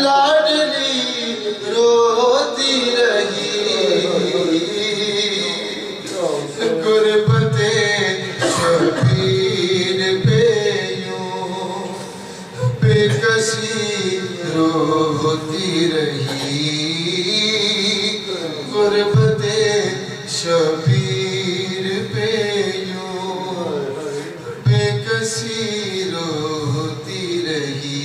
لاڈلی روتی رہی غربت شبیر پہ یوں بے کسی روتی رہی غربت شبیر پہ یوں بے کسی روتی رہی.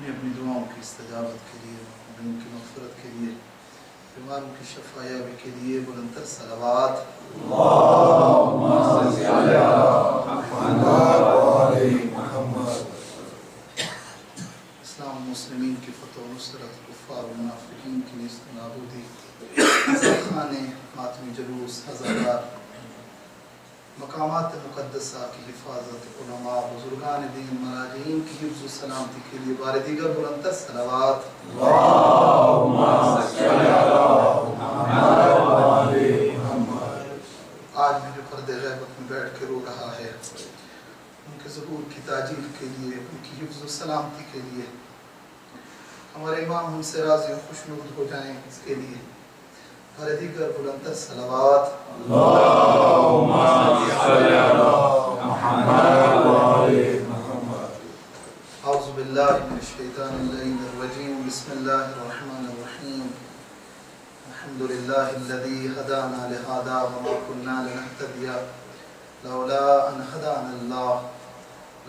اپنی دعاؤں کی استجابت کے لیے، مومنین کی مغفرت کے لیے، بیماروں کی شفا یابی کے لیے بلندتر صلوات. اللہم صل علی محمد و آل محمد. اسلام و مسلمین کی فتح و نصرت، کفار و منافقین کی نیست و نابودی، خانے ماتمی جلوس، ہزارات مقامات مقدسہ کی حفاظت، علماء بزرگان دین مراجعین کی حفظ و سلامتی کے لیے بار دیگر بلندتر صلوات. اللہم صل علی محمد و آل محمد. آج بھی جو پردے غیبت میں بیٹھ کے رو رہا ہے، ان کے ظہور کی تاجیل کے لیے، ان کی حفظ و سلامتی کے لیے، ہمارے امام ہم سے راضی و خوشنود ہو جائیں، اس کے لیے بار دیگر بلندتر صلوات. اللہم صل علی محمد و آل محمد. اعوذ باللہ من الشیطان اللعین الرجیم. بسم اللہ الرحمن الرحیم. الحمدللہ الذی ہدانا لہذا وما كنا لنہتدی لولا ان ہدانا اللہ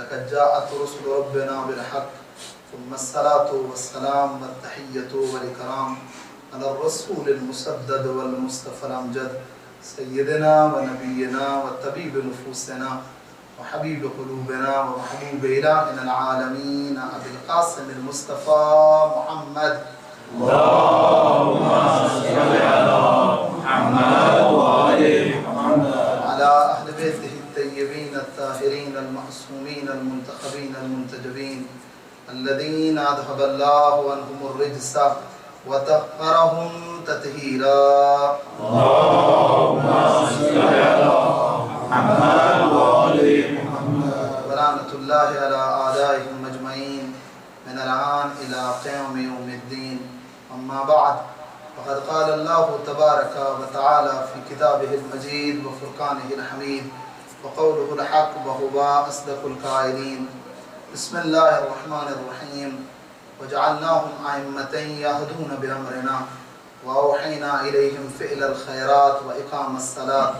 لقد جاءت رسل ربنا بالحق ثم الصلاة والسلام والتحیۃ والاکرام على الرسول المسدد والمصطفى الامجد سیدنا و نبینا و طبیب نفوسنا و حبیب قلوبنا و محبوب الہنا العالمین ابی القاسم المصطفى محمد. اللہم صل علی محمد و آل محمد. على اہل بیتہ الطیبین الطاہرین المعصومین المنتخبین المنتجبین الذین اذهب اللہ عنہم الرجس وطهرهم تطہیرا. اللہم صل علی محمد و آل محمد. ولعنۃ اللہ علی اعدائهم اجمعین من الآن الى قیام یوم الدین. اما بعد فقد قال اللہ تبارک وتعالی فی کتابہ المجید وفرقانہ الحمید وقولہ الحق وہو اصدق القائلین. بسم اللہ الرحمن الرحیم. وجعلناهم أئمة يهدون بأمرنا وأوحينا إليهم فعل الخيرات وإقام الصلاة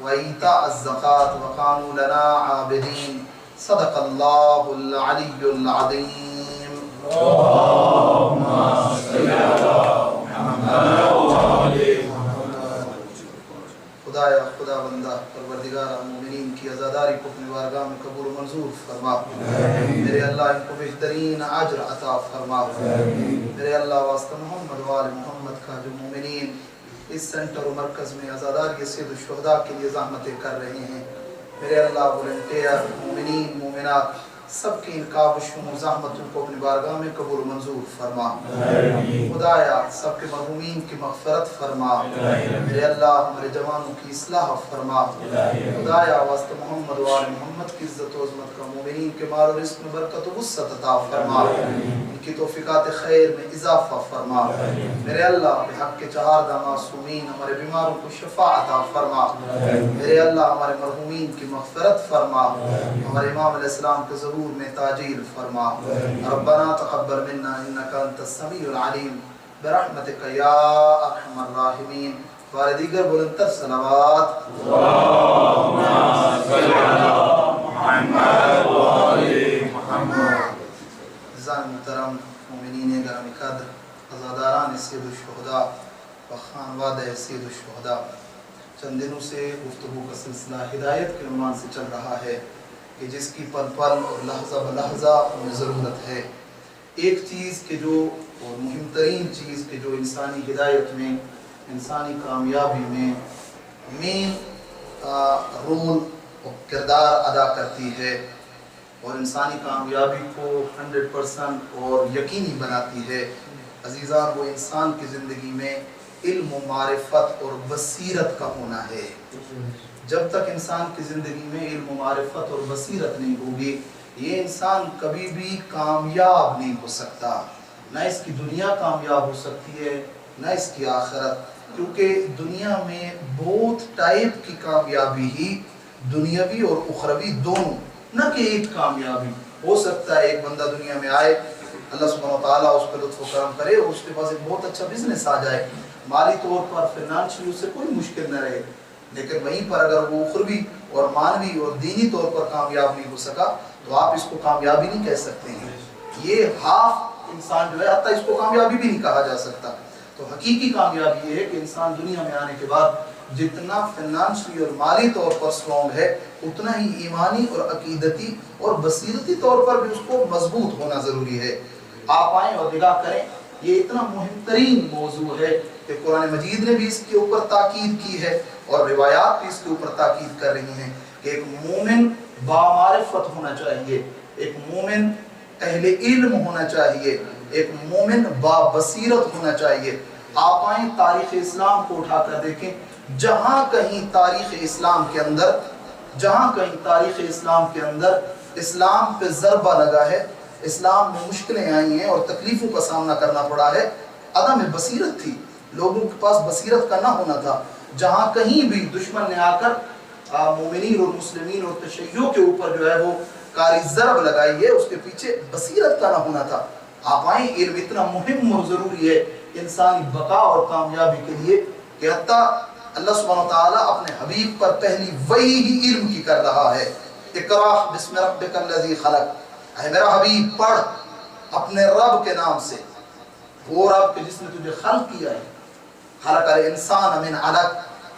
وإيتاء الزكاة وكانوا لنا عابدين. صدق الله العلي العظيم. اللهم صل على محمد وآل محمد. خدایا خدا بندہ پروردگار مومنین کی عزاداری کو اپنی بارگاہ میں قبول و منظور فرما. میرے اللہ ان کو بہترین اجر عطا فرما. میرے اللہ واسطہ محمد و آل محمد کا جو مومنین اس سینٹر و مرکز میں عزاداری سید الشہداء کے لیے زحمتیں کر رہے ہیں، میرے اللہ والنٹیئر مومنین مومنات سب کی ان کاوشوں و زحمتوں کو اپنی بارگاہ میں قبول و منظور فرما. خدایا سب کے مرحومین کی مغفرت فرما. میرے اللہ ہمارے جوانوں کی اصلاح فرما. خدایا واسطہ محمد و آل محمد کی عزت و عظمت کا مومنین کے مال و رزق میں برکت و وسعت عطا فرما. ان کی توفیقات خیر میں اضافہ فرما. میرے اللہ بحق کے چہاردہ معصومین ہمارے بیماروں کو شفا عطا فرما. میرے اللہ ہمارے مرحومین کی مغفرت فرما. ہمارے امام علیہ السلام کے ظہور میں تاجیل فرما. ربنا تقبل منا انك انت السمیع العلیم برحمتک یا ارحم الراحمین. بار دیگر بلندتر صلوات. اللہم صل علی محمد و آل محمد. عزیزان محترم مومنین گرامی قدر، عزاداران سید الشہداء و خانوادہ سید الشہداء، چند دنوں سے گفتگو کا سلسلہ ہدایت کے عنوان سے چل رہا ہے کہ جس کی پل پل اور لحظہ بلحظہ ہمیں ضرورت ہے. ایک چیز کے جو اور مہم ترین چیز کے جو انسانی ہدایت میں، انسانی کامیابی میں مین رول اور کردار ادا کرتی ہے اور انسانی کامیابی کو 100% اور یقینی بناتی ہے۔ عزیزان، وہ انسان کی زندگی میں علم و معرفت اور بصیرت کا ہونا ہے۔ جب تک انسان کی زندگی میں علم و معرفت اور بصیرت نہیں ہوگی، یہ انسان کبھی بھی کامیاب نہیں ہو سکتا۔ نہ اس کی دنیا کامیاب ہو سکتی ہے، نہ اس کی آخرت، کیونکہ دنیا میں بہت ٹائپ کی کامیابی ہی، دنیاوی اور اخروی دونوں، نہ کہ ایک کامیابی۔ ہو سکتا ہے ایک بندہ دنیا میں آئے، اللہ سبحانہ وتعالیٰ اس پر لطف و کرم کرے اور اس کے پاس ایک بہت اچھا بزنس آ جائے، مالی طور پر فائنانشلی اس سے کوئی مشکل نہ رہے، لیکن وہیں پر اگر وہ اخروی اور مانوی اور دینی طور پر کامیاب نہیں ہو سکا تو آپ اس کو کامیابی نہیں کہہ سکتے ہیں۔ یہ ہاف انسان جو ہے، حتیٰ اس کو کامیابی بھی نہیں کہا جا سکتا۔ تو حقیقی کامیابی یہ ہے کہ انسان دنیا میں آنے کے بعد جتنا فائنانشلی اور مالی طور پر سٹرونگ ہے، اتنا ہی ایمانی اور عقیدتی اور بصیرتی طور پر بھی اس کو مضبوط ہونا ضروری ہے۔ آپ آئیں اور نگاہ کریں، یہ اتنا مہم ترین موضوع ہے کہ قرآن مجید نے بھی اس کے اوپر تاکید کی ہے اور روایات بھی اس کے اوپر تاکید کر رہی ہیں کہ ایک مومن بامعرفت ہونا چاہیے، ایک مومن اہل علم ہونا چاہیے، ایک مومن بابصیرت ہونا چاہیے۔ آپ آئیں تاریخ اسلام کو اٹھا کر دیکھیں، جہاں کہیں تاریخ اسلام کے اندر اسلام پہ ضربہ لگا ہے، اسلام میں مشکلیں آئی ہیں اور تکلیفوں کا سامنا کرنا پڑا ہے، عدم بصیرت تھی، لوگوں کے پاس بصیرت کا نہ ہونا تھا۔ جہاں کہیں بھی دشمن نے آ کر مومنین اور مسلمین اور تشیع کے اوپر جو ہے وہ کاری ضرب لگائی ہے، اس کے پیچھے بصیرت کا نہ ہونا تھا۔ آپ آئیں، علم اتنا مہم اور ضروری ہے انسانی بقا اور کامیابی کے لیے کہ حتیٰ اللہ سبحانہ وتعالیٰ اپنے حبیب پر پہلی وحی ہی علم کی کر رہا ہے۔ اقرأ بسم ربک الذی خلق، اے میرا حبیب پڑھ اپنے رب کے نام سے، وہ رب کہ جس نے تجھے خلق کیا ہے، خلق الانسان من علق،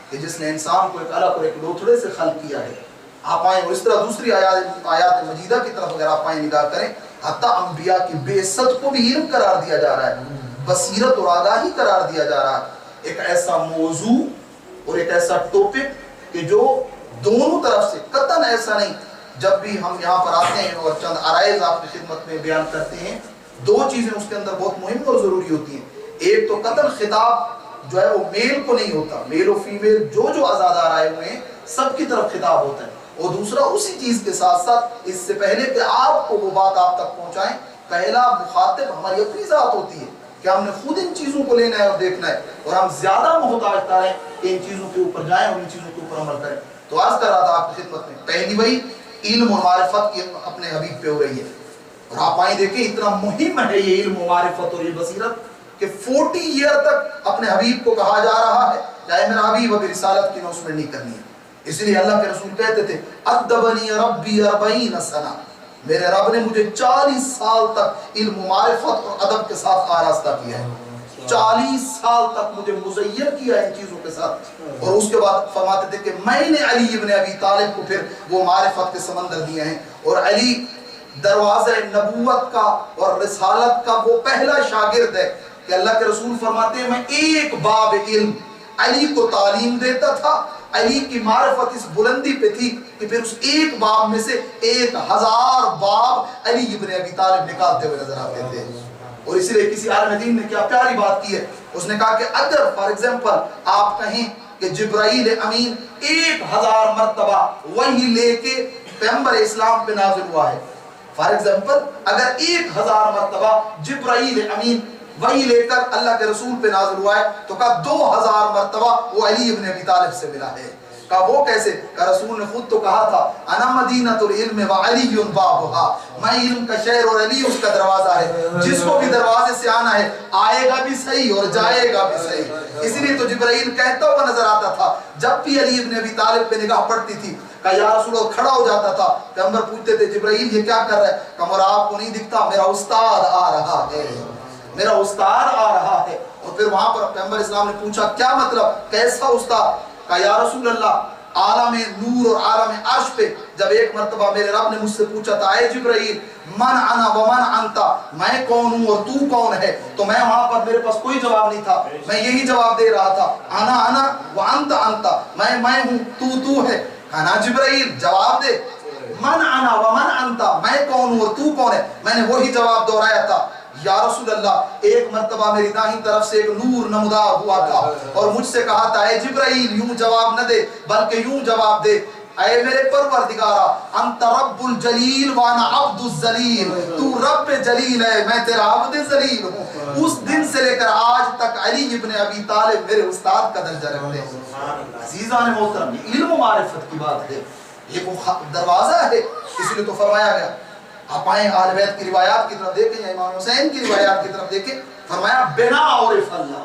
کہ جس نے انسان کو ایک علق اور ایک لوتھڑے سے خلق کیا ہے۔ آپ آئیں اور اس طرح دوسری آیات مجیدہ کی طرف اگر آپ آئیں نگاہ کریں، حتیٰ انبیاء کی بعثت کو بھی علم قرار دیا جا رہا ہے، بصیرت اور آگاہی قرار دیا جا رہا ہے۔ ایک ایسا موضوع اور ایک ایسا ٹاپک کہ جو دونوں طرف سے قطعاً ایسا نہیں، جب بھی ہم یہاں پر آتے ہیں اور چند عرائض آپ کی خدمت میں بیان کرتے ہیں، دو چیزیں اس کے اندر بہت مہم اور ضروری ہوتی ہیں۔ ایک تو قطعاً خطاب جو ہے وہ میل کو نہیں ہوتا، میل و فیمیل جو عزادار آئے ہوئے ہیں سب کی طرف خطاب ہوتا ہے، اور دوسرا اسی چیز کے ساتھ ساتھ اس سے پہلے کہ آپ کو وہ بات آپ تک پہنچائیں، پہلا مخاطب ہماری اپنی ذات ہوتی ہے کہ ہم نے خود ان چیزوں کو لینا ہے اور دیکھنا ہے، اور ہم زیادہ محتاج تر ہیں کہ ان چیزوں کے اوپر جائیں اور ان چیزوں کے اوپر عمل کریں۔ تو عرض کر رہا تھا آپ کی خدمت میں، پہلی وہی علم و معرفت کی اپنے حبیب پہ ہو رہی ہے، اور آپ آئیں دیکھیں اتنا مہم ہے یہ علم و معرفت اور یہ بصیرت کہ 40 ایئر تک اپنے حبیب کو کہا جا رہا ہے کہ میرا حبیب ابھی رسالت کی اناؤنسمنٹ نہیں کرنی ہے۔ اس لیے اللہ کے رسول کہتے تھے ادبنی ربی 40 سنہ، میرے رب نے مجھے 40 سال تک علم و معرفت اور ادب کے ساتھ آراستہ کیا ہے، 40 سال تک مجھے مزین کیا ہے ان چیزوں کے ساتھ، اور اس کے بعد فرماتے تھے کہ میں نے علی ابن ابی طالب کو پھر وہ معرفت کے سمندر دیے ہیں، اور علی دروازہ نبوت کا اور رسالت کا وہ پہلا شاگرد ہے کہ اللہ کے رسول فرماتے ہیں میں ایک باب علم علی کو تعلیم دیتا تھا، علی کی معرفت اس بلندی پہ تھی کہ پھر اس ایک باب میں سے 1000 باب علی ابن ابی طالب نکالتے ہوئے نظر آتے تھے۔ اور اسی لئے کسی عالم دین نے کیا پیاری بات کی ہے، اس نے کہا کہ اگر فار ایگزامپل آپ کہیں کہ جبرائیل امین 1000 مرتبہ وحی لے کے پیغمبر اسلام پہ نازل ہوا ہے، فار ایگزامپل اگر 1000 مرتبہ جبرائیل امین وحی لے کر اللہ کے رسول پہ نازل ہوا ہے تو کہا 2000 مرتبہ وہ علی ابن ابی طالب سے ملا ہے۔ کہا وہ کیسے؟ کہ رسول نے خود تو کہا تھا انا مدینۃ العلم وعلی بابھا، میں علم کا شہر اور علی اس کا دروازہ ہے، جس کو بھی دروازے سے آنا ہے آئے گا بھی صحیح اور جائے گا بھی صحیح۔ اسی لیے تو جبرائیل کہتا ہوا نظر آتا تھا جب بھی علی ابن ابی طالب پہ نگاہ پڑتی تھی، کہ یا رسول اللہ کھڑا ہو جاتا تھا، پیغمبر پوچھتے تھے جبرائیل یہ کیا کر رہا ہے؟ کہ مولا آپ کو نہیں دکھتا میرا استاد آ رہا ہے، میرا استاد آ رہا ہے۔ اور پھر وہاں پر پیغمبر اسلام نے پوچھا کیا مطلب، کیسا استاد؟ کہا یا رسول اللہ عالم نور اور عالم عرش پہ جب ایک مرتبہ میرے رب نے مجھ سے پوچھا تھا اے جبرائیل من انا ومن انتا، میں کون ہوں اور تو کون ہے، تو میں وہاں پر میرے پاس کوئی جواب نہیں تھا، میں یہی جواب دے رہا تھا انا وانت انتا، میں ہوں تو ہے۔ انا جبرائیل جواب دے، من انا ومن انتا، میں کون ہوں اور تو کون ہے؟ میں نے وہی جواب دہرایا تھا، یا رسول اللہ ایک مرتبہ میری داہنی طرف سے ایک نور نمودار ہوا تھا اور مجھ سے کہا تھا اے جبرائیل یوں جواب نہ دے بلکہ یوں جواب دے، اے میرے پروردگارا انت رب الجلیل وانا عبد الذلیل، تو رب جلیل ہے میں تیرا عبد ذلیل ہوں۔ اس دن سے لے کر آج تک علی ابن ابی طالب میرے استاد کا درجہ رکھتے ہیں۔ عزیزان محترم، یہ علم و معرفت کی بات ہے، یہ وہ دروازہ ہے، اس لیے تو فرمایا گیا۔ آپ آئیں آل بیت کی روایات کی طرف دیکھیں یا امام حسین کی روایات کی طرف دیکھیں، فرمایا بنا عرف اللہ،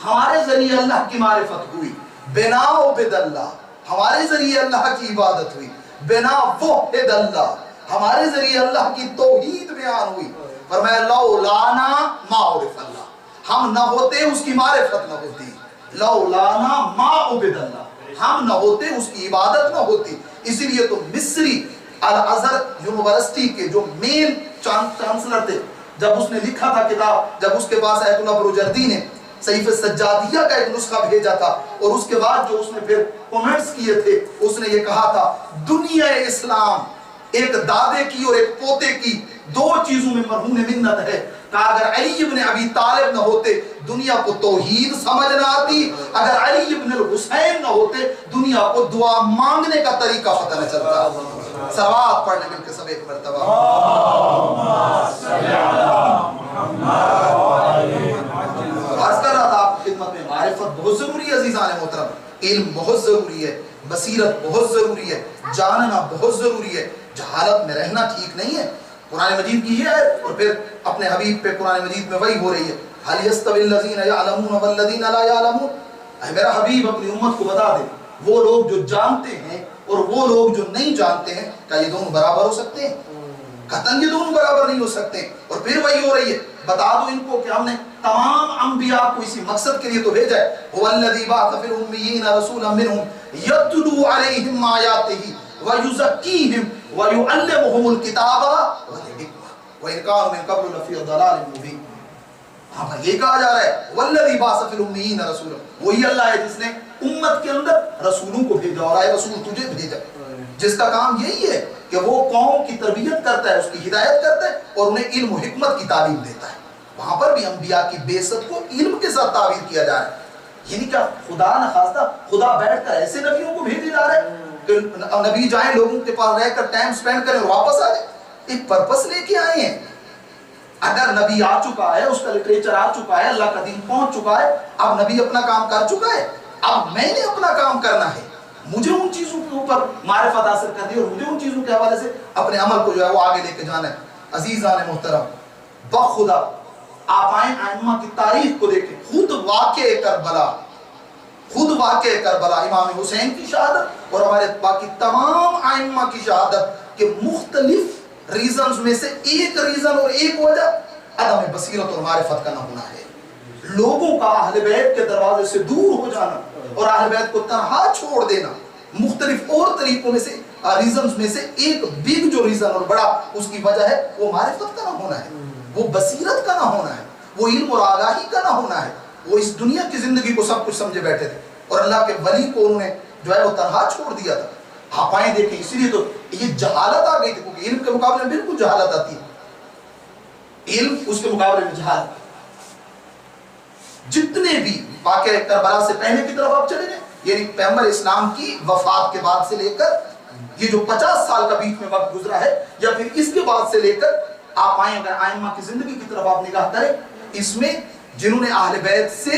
ہمارے ذریعے اللہ کی معرفت ہوئی، بنا عبد اللہ، ہمارے ذریعے اللہ کی عبادت ہوئی، بنا وحد اللہ، ہمارے ذریعے اللہ کی توحید بیان ہوئی۔ فرمایا لولانا ما عرف اللہ، ہم نہ ہوتے اس کی معرفت نہ ہوتی، لولانا ما عبد اللہ، ہم نہ ہوتے اس کی عبادت نہ ہوتی۔ اسی لیے تو مصری الازہر یونیورسٹی کے جو مین چانسلر تھے، جب اس نے لکھا تھا کتاب، جب اس کے پاس آیت اللہ بروجردی نے صحیفہ سجادیہ کا ایک نسخہ بھیجا تھا اور اس کے بعد جو اس نے پھر کومنٹس کیے تھے، اس نے یہ کہا تھا دنیا اسلام ایک دادے کی اور ایک پوتے کی دو چیزوں میں مرہون منت ہے، کہا اگر علی ابن ابی طالب نہ ہوتے دنیا کو توحید سمجھ نہ آتی، اگر علی ابن الحسین نہ ہوتے دنیا کو دعا مانگنے کا طریقہ پتہ نہ چلتا۔ صلوات پڑھنے مل کے سب ایک مرتبہ عرض کر رہا تھا آپ خدمت میں، معرفت بہت ضروری ہے عزیزان محترم، علم بہت ضروری ہے، بصیرت بہت ضروری ہے، جاننا بہت ضروری ہے، جہالت میں رہنا ٹھیک نہیں ہے۔ قرآن مجید کی یہ ہے اور پھر اپنے حبیب پہ قرآن مجید میں وہی ہو رہی ہے، هل يستوي الذين يعلمون والذين لا يعلمون، اے میرا حبیب اپنی امت کو بتا دے وہ لوگ جو جانتے ہیں اور وہ لوگ جو نہیں جانتے ہیں کیا یہ دونوں برابر ہو سکتے ہیں؟ قطعاً یہ دونوں برابر نہیں ہو سکتے۔ اور پھر وہی ہو رہی ہے، بتا دو ان کو کہ ہم نے تمام انبیاء کو اسی مقصد کے لیے تو بھیجا ہے، هو الذی بعث فی الامیین رسولا منہم یتلو علیہم آیاتہ ویزکیہم ویعلمہم الکتاب والحکمہ وان کانوا من قبل لفی ضلال مبین۔ ہاں پر یہ کہا جا رہا ہے والذی بعث فی الامیین رسولا، وہی اللہ ہے جس نے امت کے اندر رسولوں کو بھیجا، اور آئے رسول تجھے بھیجا، جس کا کام یہی ہے کہ وہ قوم کی تربیت کرتا ہے، اس کی ہدایت کرتا ہے اور انہیں علم و حکمت کی تعلیم دیتا ہے۔ وہاں پر بھی انبیاء کی بعثت کو علم کے ساتھ تعبیر کیا جا رہا ہے، یعنی کیا خدا نہ خواستہ خدا بیٹھ کر ایسے نبیوں کو بھیجے جا رہے ہیں کہ نبی جائیں لوگوں کے پاس رہ کر ٹائم سپینڈ کریں اور واپس آ جائیں، ایک پرپس لے کے آئے ہیں۔ اگر نبی آ چکا ہے، اس کا لٹریچر آ چکا ہے، اللہ کا دین پہنچ چکا ہے، اب نبی اپنا کام کر چکا ہے، اب میں نے اپنا کام کرنا ہے، مجھے ان چیزوں کے اوپر معرفت حاصل کرنی ہے اور مجھے ان چیزوں کے حوالے سے اپنے عمل کو جو ہے وہ آگے لے کے جانا ہے۔ عزیزان محترم، بخدا آپ آئیں ائمہ کی تاریخ کو دیکھیں، خود واقع کربلا امام حسین کی شہادت اور ہمارے باقی تمام ائمہ کی شہادت کے مختلف ریزنز میں سے ایک ریزن اور ایک وجہ عدم بصیرت اور معرفت کا نہ ہونا ہے۔ لوگوں کا اہل بیت کے دروازے سے دور ہو جانا اور اہل بیت کو تنہا چھوڑ دینا، مختلف اور طریقوں میں سے ریزنز میں سے ایک بگ جو ریزن اور بڑا اس کی وجہ ہے وہ معرفت کا نہ ہونا ہے، وہ بصیرت کا نہ ہونا ہے، وہ علم اور آگاہی کا نہ ہونا ہے۔ وہ اس دنیا کی زندگی کو سب کچھ سمجھے بیٹھے تھے اور اللہ کے ولی کو انہوں نے جو ہے وہ تنہا چھوڑ دیا تھا۔ آپ آئیں دیکھیں، اسی لیے تو یہ جہالت آ گئی تھی، کیونکہ علم کے مقابلے میں بالکل جہالت آتی ہے، علم اس کے مقابلے میں جہالت۔ جتنے بھی واقعہ کربلا سے پہلے کی طرف آپ چلے جائیں، یعنی پیغمبر اسلام کی وفات کے بعد سے لے کر یہ جو 50 سال کا بیچ میں وقت گزرا ہے، یا پھر اس کے بعد سے لے کر آپ آئیں اگر ائمہ کی زندگی کی طرف آپ نگاہ کریں، اس میں جنہوں نے اہل بیت سے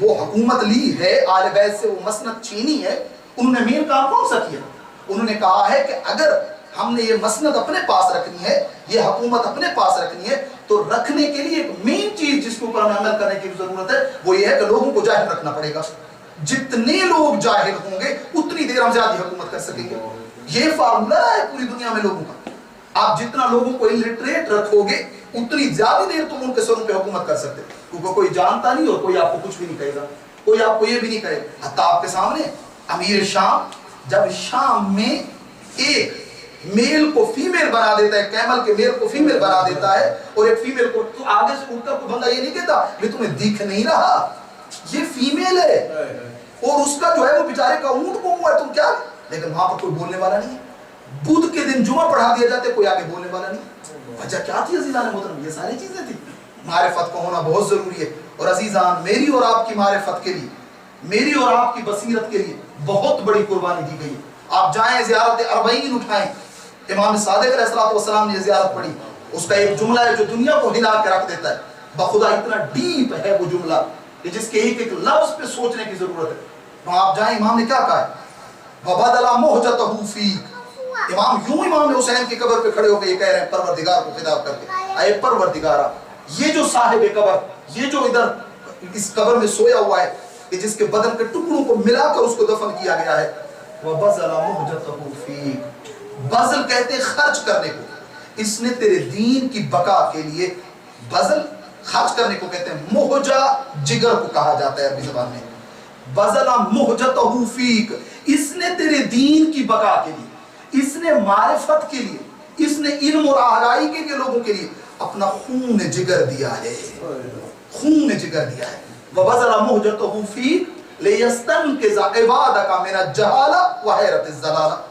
وہ حکومت لی ہے، اہل بیت سے وہ مسند چھینی ہے، انہوں نے مین کام کون سا کیا؟ انہوں نے کہا ہے کہ اگر ہم نے یہ مسند اپنے پاس رکھنی ہے، یہ حکومت اپنے پاس رکھنی ہے، تو رکھنے کے لیے ایک مین چیز جس کے اوپر ہمیں عمل کرنے کی ضرورت ہے وہ یہ ہے کہ لوگوں کو جاہل رکھنا پڑے گا۔ جتنے لوگ جاہل ہوں گے اتنی دیر ہم زیادہ حکومت کر سکیں گے۔ یہ فارمولہ ہے پوری دنیا میں لوگوں کا، آپ جتنا لوگوں کو الٹریٹ رکھو گے اتنی زیادہ دیر تم ان کے سروں پہ حکومت کر سکتے، کیونکہ کوئی جانتا نہیں اور کوئی آپ کو کچھ بھی نہیں کہے گا، کوئی آپ کو یہ بھی نہیں کہے۔ حتیٰ آپ کے سامنے امیر شام جب شام میں ایک میل کو فیمیل بنا دیتا ہے، کیمل کے میل کو فیمیل بنا دیتا ہے اور ایک فیمیل کو، تو آگے سے اٹھ کر کوئی بندہ یہ نہیں کہتا کہ تمہیں دکھ نہیں رہا، یہ فیمیل ہے اور اس کا جو ہے وہ بیچارے کا اونٹ کو ہوا ہے، تم کیا؟ لیکن وہاں پر کوئی بولنے والا نہیں ہے. بدھ کے دن جمعہ پڑھا دیا جاتے, کوئی آگے بولنے والا نہیں. وجہ کیا تھی عزیزان محترم؟ یہ ساری چیزیں تھی. معرفت کا ہونا بہت ضروری ہے. اور عزیزان میری اور آپ کی معرفت کے لیے, میری اور آپ کی بصیرت کے لیے بہت بڑی قربانی دی گئی ہے. آپ جائیں زیارت اربعین اٹھائیں, امام صادق علیہ السلام نے زیارت پڑھی. اس کا ایک جملہ ہے جو دنیا کو ہلا کے رکھ دیتا ہے. بخدا اتنا ڈیپ ہے وہ جملہ کہ جس کے ایک ایک لفظ پہ سوچنے کی ضرورت ہے. وہاں آپ جائیں, امام نے کیا کہا ہے؟ وَبَدَلَ مُحْجَتَهُ فِيكَ. امام حسین کی قبر پہ کھڑے ہو کے یہ کہہ رہے ہیں پروردگار کو خطاب کر کے, اے پروردگارا, یہ جو صاحب قبر, یہ جو ادھر اس قبر میں سویا ہوا ہے, کہ جس کے بدن کے ٹکڑوں کو ملا کر اس کو دفن کیا گیا ہے, وَبَذَلَ مُحْجَتَهُ فِيكَ. بذل کہتے ہیں خرچ کرنے کو. اس نے تیرے دین کی بقا کے لیے, بذل خرچ کرنے کو کہتے ہیں. مہجہ جگر کو کہا جاتا ہے عربی زبان میں. بذل مہجتہ فیک, اس نے تیرے دین کی بقا کے لیے, اس نے معرفت کے لیے, اس نے علم اور آگاہی کے لیے لوگوں کے لیے اپنا خون جگر دیا ہے, خون جگر دیا ہے. وَبَذَلَ مُحْجَتَهُ فِيكَ لِيَسْتَنْقِذَ عِبَادَكَ مِنَ الجَّهَالَةِ وَحَيْرَةِ الضَّلَالَةِ.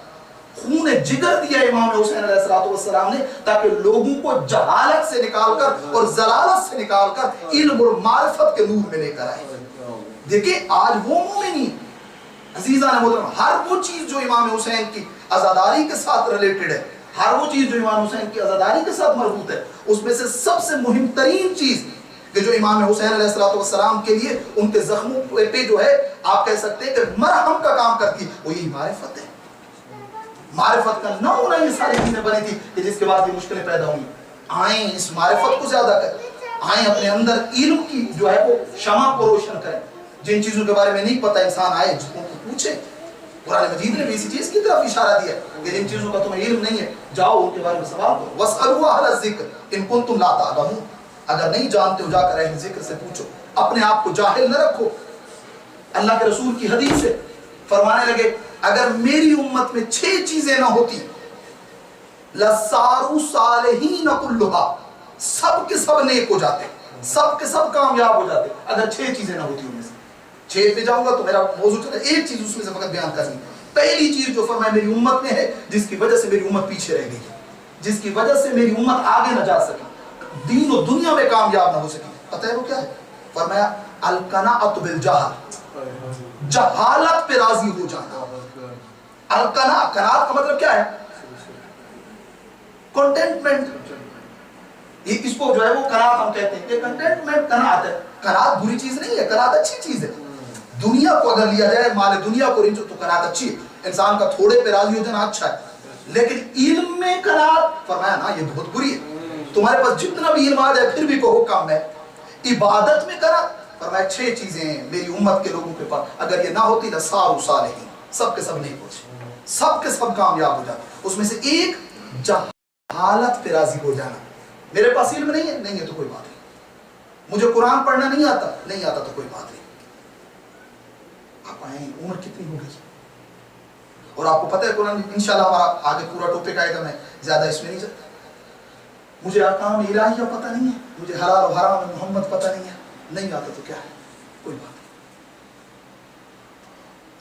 خون جگر دیا امام حسین علیہ السلام نے تاکہ لوگوں کو جہالت سے نکال کر اور ضلالت سے نکال کر علم اور معرفت کے نور میں لے کر آئے. دیکھیں آج وہ مومنین عزیزان محترم, ہر وہ چیز جو امام حسین کی عزاداری کے ساتھ ریلیٹڈ ہے, ہر وہ چیز جو امام حسین کی عزاداری کے ساتھ مربوط ہے, اس میں سے سب سے مہم ترین چیز کہ جو امام حسین علیہ السلام کے لیے ان کے زخموں پہ جو ہے آپ کہہ سکتے ہیں کہ مرہم کا کام کرتی, وہ یہی معرفت ہے. معرفت کا نمونہ یہ ساری چیزیں بنی تھی کہ جس کے بعد یہ مشکلیں پیدا ہوئی. آئیں اس معرفت کو زیادہ کریں, آئیں اپنے اندر علم کی جو ہے وہ شمع کو روشن کریں. جن چیزوں کے بارے میں نہیں پتہ انسان آئے جن کو پوچھے. قرآن مجید نے بھی اسی چیز کی طرف اشارہ دیا کہ جن چیزوں کا تمہیں علم نہیں ہے جاؤ ان کے بارے میں سوال کرو. وَاسْأَلُوا أَهْلَ الذِّكْرِ إِن كُنتُمْ لَا تَعْلَمُونَ. اگر نہیں جانتے ہو جا کر اہل ذکر سے پوچھو, اپنے آپ کو جاہل نہ رکھو. اللہ کے رسول کی حدیث ہے, فرمانے لگے اگر میری امت میں 6 چیزیں نہ ہوتی لَصَارُوا صَالِحِينَ كُلُّهَا, سب کے سب نیک ہو جاتے, سب کے سب کامیاب ہو جاتے اگر 6 چیزیں نہ ہوتی. ان میں سے 6 پہ جاؤں گا تو میرا موضوع چلے, ایک چیز اس میں سے فقط بیان کرنی. پہلی چیز جو فرمایا میری امت میں ہے جس کی وجہ سے میری امت پیچھے رہ گئی, جس کی وجہ سے میری امت آگے نہ جا سکی, دین و دنیا میں کامیاب نہ ہو سکی, پتہ ہے وہ کیا ہے؟ فرمایا القناعۃ بالجہل, جہالت پہ راضی ہو جانا. القناعۃ, قناعت کا مطلب کیا ہے؟ کنٹینٹمنٹ. اس کو جو ہے وہ قناعت ہم کہتے ہیں کہ کنٹینٹمنٹ قناعت ہے. قناعت بری چیز نہیں ہے, قناعت اچھی چیز ہے. دنیا کو اگر لیا جائے, مال دنیا کو رنجو تو قناعت اچھی ہے, انسان کا تھوڑے پہ راضی ہو جانا اچھا ہے. لیکن علم میں قناعت فرمایا نا یہ بہت بری ہے. تمہارے پاس جتنا بھی علم آ جائے پھر بھی کہو کم ہے. عبادت میں قناعت فرمایا 6 چیزیں ہیں میری امت کے لوگوں کے پاس, اگر یہ نہ ہوتی لَصَارُوا صَالِحِينَ, سب کے سب نیک ہو جاتے, سب کے سب کامیاب ہو جاتے. اس میں سے ایک جہالت پہ راضی ہو جانا. میرے پاس علم نہیں ہے, نہیں ہے تو کوئی بات نہیں. مجھے قرآن پڑھنا نہیں آتا, نہیں آتا تو کوئی بات نہیں. آپ آئیں, عمر کتنی ہو گئی اور آپ کو پتہ ہے قرآن انشاءاللہ ہمارا آگے پورا ٹاپک آئے گا, میں زیادہ اس میں نہیں جاتا. مجھے احکام الہیہ پتہ نہیں ہے, مجھے حلال و حرام محمد پتہ نہیں ہے, نہیں آتا تو کیا ہے, کوئی بات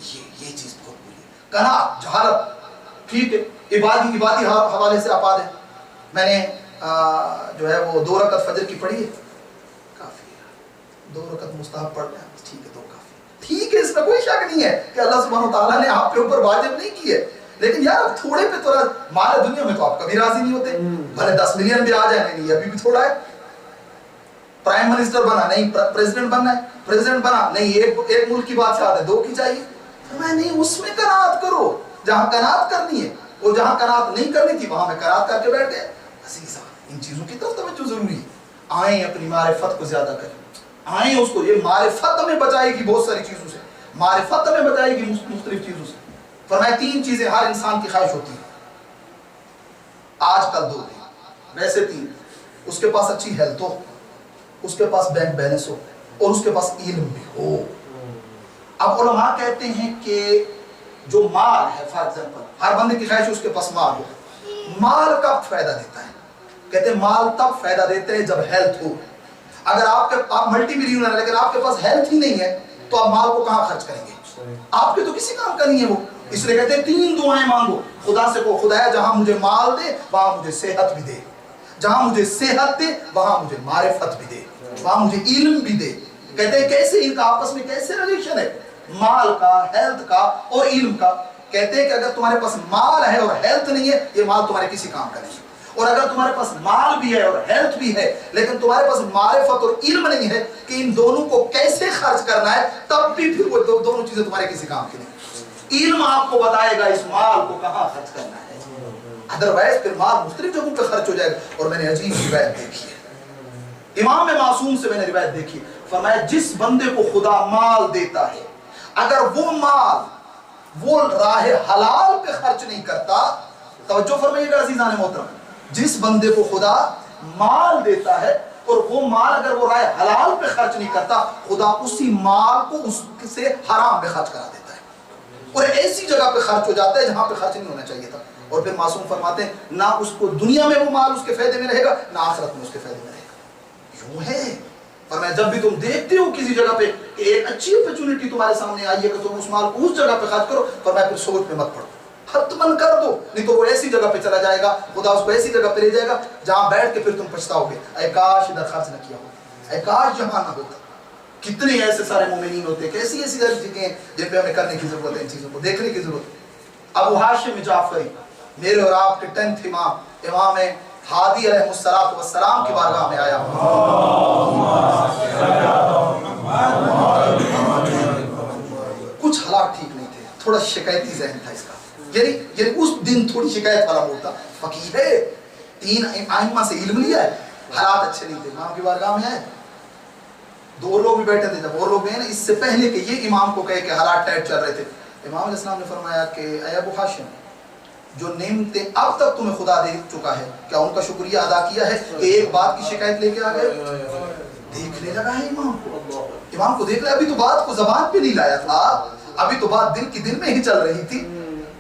نہیں. یہ چیز بہت بری ہے. قناعت, جہالت, ٹھیک ہے. عبادی حوالے سے آپ آ دیں. میں نے جو ہے وہ 2 رکعت فجر کی پڑھی ہے, کافی ہے. 2 رکعت مستحب پڑھ لیں, ٹھیک ہے, 2 کافی. ٹھیک ہے, اس میں کوئی شک نہیں ہے کہ اللہ سبحانہ وتعالیٰ نے آپ کے اوپر واجب نہیں کی ہے, لیکن یار تھوڑے پہ تھوڑا, مال دنیا میں تو آپ کبھی راضی نہیں ہوتے. بھلے 10 ملین بھی آ جائیں, نہیں ابھی بھی تھوڑا ہے. پرائم منسٹر بنا, نہیں پریزیڈنٹ بننا ہے, پریزیڈنٹ بنا, نہیں ایک ملک کی بادشاہ ہے, 2 کی چاہیے. میں نہیں, اس میں قناعت کرو جہاں قناعت کرنی ہے, اور جہاں قناعت نہیں کرنی تھی وہاں میں قناعت کر کے بیٹھ گئے. عزیزاں ان چیزوں کی طرف توجہ ضروری ہے. آئیں اپنی معرفت کو زیادہ کریں, آئیں اس کو, یہ معرفت ہمیں بچائے گی بہت ساری چیزوں سے, معرفت ہمیں بچائے گی مختلف چیزوں سے. فرمایا 3 چیزیں ہر انسان کی خواہش ہوتی ہے آج کل. 2 ویسے 3, اس کے پاس اچھی ہیلتھ ہو, اس کے پاس بینک بیلنس ہو, اور اس کے پاس علم بھی ہو. اب علماء کہتے ہیں کہ جو مال ہے, فار ایگزامپل ہر بندے کی خواہش ہے اس کے پاس مال ہو. مال کب فائدہ دیتا ہے؟ کہتے ہیں مال تب فائدہ دیتے ہیں جب ہیلتھ ہو. اگر آپ ملٹی ملینئر ہیں لیکن آپ کے پاس ہیلتھ ہی نہیں ہے تو آپ مال کو کہاں خرچ کریں گے؟ آپ کے تو کسی کام کا نہیں ہے وہ. اس لیے کہتے ہیں 3 دعائیں مانگو خدا سے کو، خدایا جہاں مجھے مال دے وہاں مجھے صحت بھی دے، جہاں مجھے صحت دے وہاں مجھے معرفت بھی دے، وہاں مجھے علم بھی دے۔ کہتے ہیں کیسے ان کا آپس میں کیسے ریلیشن ہے، مال کا، ہیلتھ کا اور علم کا۔ کہتے ہیں کہ اگر تمہارے پاس مال ہے اور ہیلتھ نہیں ہے، یہ مال تمہارے کسی کام کا نہیں ہے، اور اگر تمہارے پاس مال بھی ہے اور ہیلتھ بھی ہے لیکن تمہارے پاس معرفت اور علم نہیں ہے کہ ان دونوں کو کیسے خرچ کرنا ہے، تب بھی پھر وہ دونوں چیزیں تمہارے کسی کام کی نہیں۔ علم آپ کو بتائے گا اس مال کو کہاں خرچ کرنا ہے، ادروائز پھر مال مختلف جگہوں پہ خرچ ہو جائے گا۔ اور میں نے عجیب روایت دیکھی ہے، امام معصوم سے میں نے روایت دیکھی، فرمایا جس بندے کو خدا مال دیتا ہے اگر وہ مال وہ راہ حلال پہ خرچ نہیں کرتا، توجہ فرمائیے گا عزیزان محترم، جس بندے کو خدا مال دیتا ہے اور وہ مال اگر وہ راہ حلال پہ خرچ نہیں کرتا، خدا اسی مال کو اس سے حرام پہ خرچ کرا دیتا ہے اور ایسی جگہ پہ خرچ ہو جاتا ہے جہاں پہ خرچ نہیں ہونا چاہیے تھا۔ اور پھر معصوم فرماتے ہیں نہ اس کو دنیا میں وہ مال اس کے فائدے میں رہے گا نہ آخرت میں اس کے فائدے میں رہے گا۔ یوں ہے فرمایا جب بھی تم دیکھتے ہو کسی جگہ پہ کہ ایک اچھی اپرچونٹی تمہارے سامنے آئی ہے کہ تم اس مال کو اس جگہ پہ خرچ کرو، فرمایا پھر سوچ میں مت پڑو، حتماً کر دو، نہیں تو وہ ایسی جگہ پہ چلا جائے گا، خدا اس کو ایسی جگہ پہ لے جائے گا جہاں بیٹھ کے پھر تم پچھتاؤ گے، اے کاش ادھر خرچ نہ کیا ہوتا، اے کاش جہاں نہ ہوتا۔ کتنے ایسے سارے مومنین ہوتے ہیں، کیسی ایسی جگہیں جن پہ ہمیں کرنے کی ضرورت ہے، ان چیزوں کو دیکھنے کی ضرورت ہے۔ ابو ہاشم جعفری میرے اور آپ کے 10th امام ہادی علیہ السلام کی بارگاہ میں آیا، کچھ حالات ٹھیک نہیں تھے، تھوڑا شکایتی ذہن تھا اس کا، یعنی اس دن تھوڑی شکایت والا موڈ تھا، فقیر ہے، 3 ائمہ سے علم لیا ہے، حالات اچھے نہیں تھے، امام کی بارگاہ میں آئے، 2 لوگ بھی بیٹھے تھے، جب اور لوگ گئے نا اس سے پہلے کہ یہ امام کو کہے کہ حالات ٹائٹ چل رہے تھے، امام علیہ السلام نے فرمایا کہ اے ابو ہاشم، جو نعمتیں اب تک تمہیں خدا دے چکا ہے کیا ان کا شکریہ ادا کیا ہے کہ ایک بات کی شکایت لے کے آ گئے؟ دیکھنے لگا ہے امام کو دیکھ لیا، ابھی تو بات کو زبان پہ نہیں لایا تھا، ابھی تو بات دل کی دل میں ہی چل رہی تھی۔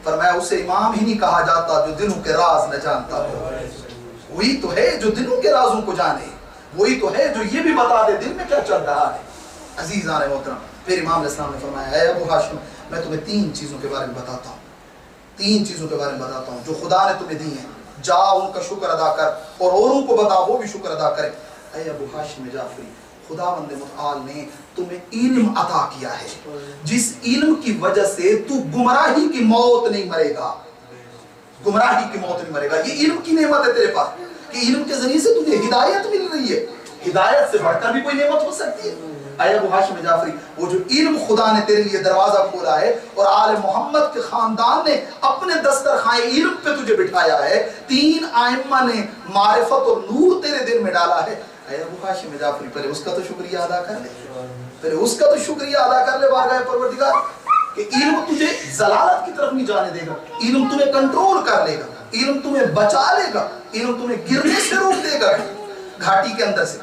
فرمایا اسے امام ہی نہیں کہا جاتا جو دلوں کے راز نہ جانتا ہو، وہی تو ہے جو دلوں کے رازوں کو جانے، وہی تو ہے جو یہ بھی بتا دے دل میں کیا چل رہا ہے۔ عزیزان محترم، پھر امام علیہ السلام نے فرمایا اے ابو ہاشم، میں تمہیں 3 چیزوں کے بارے میں بتاتا ہوں، 3 چیزوں کے بارے میں بتاتا ہوں جو خدا نے تمہیں دی ہیں، جا ان کا شکر ادا کر اور اوروں کو بتا وہ بھی شکر ادا کریں۔ اے ابو ہاشم جعفری، خداوند متعال نے تمہیں علم عطا کیا ہے، جس علم کی وجہ سے تو گمراہی کی موت نہیں مرے گا، گمراہی کی موت نہیں مرے گا۔ یہ علم کی نعمت ہے تیرے پاس کہ علم کے ذریعے سے تجھے ہدایت مل رہی ہے، ہدایت سے بڑھ کر بھی کوئی نعمت ہو سکتی ہے۔ اے ابو ہاشم جعفری، وہ جو علم خدا نے تیرے لیے دروازہ کھولا ہے اور آل محمد کے خاندان نے اپنے دسترخوان علم پہ تجھے بٹھایا ہے، 3 ائمہ نے معرفت اور نور تیرے دل میں ڈالا ہے، اے ابو ہاشم جعفری پہلے اس کا تو شکریہ ادا کر لے، پہلے اس کا تو شکریہ ادا کر لے بارگاہ پروردگار کہ علم تجھے ضلالت کی طرف نہیں جانے دے گا، علم تمہیں کنٹرول کر لے گا، علم تمہیں بچا لے گا، علم تمہیں گرنے سے روک دے گا گھاٹی کے اندر سے،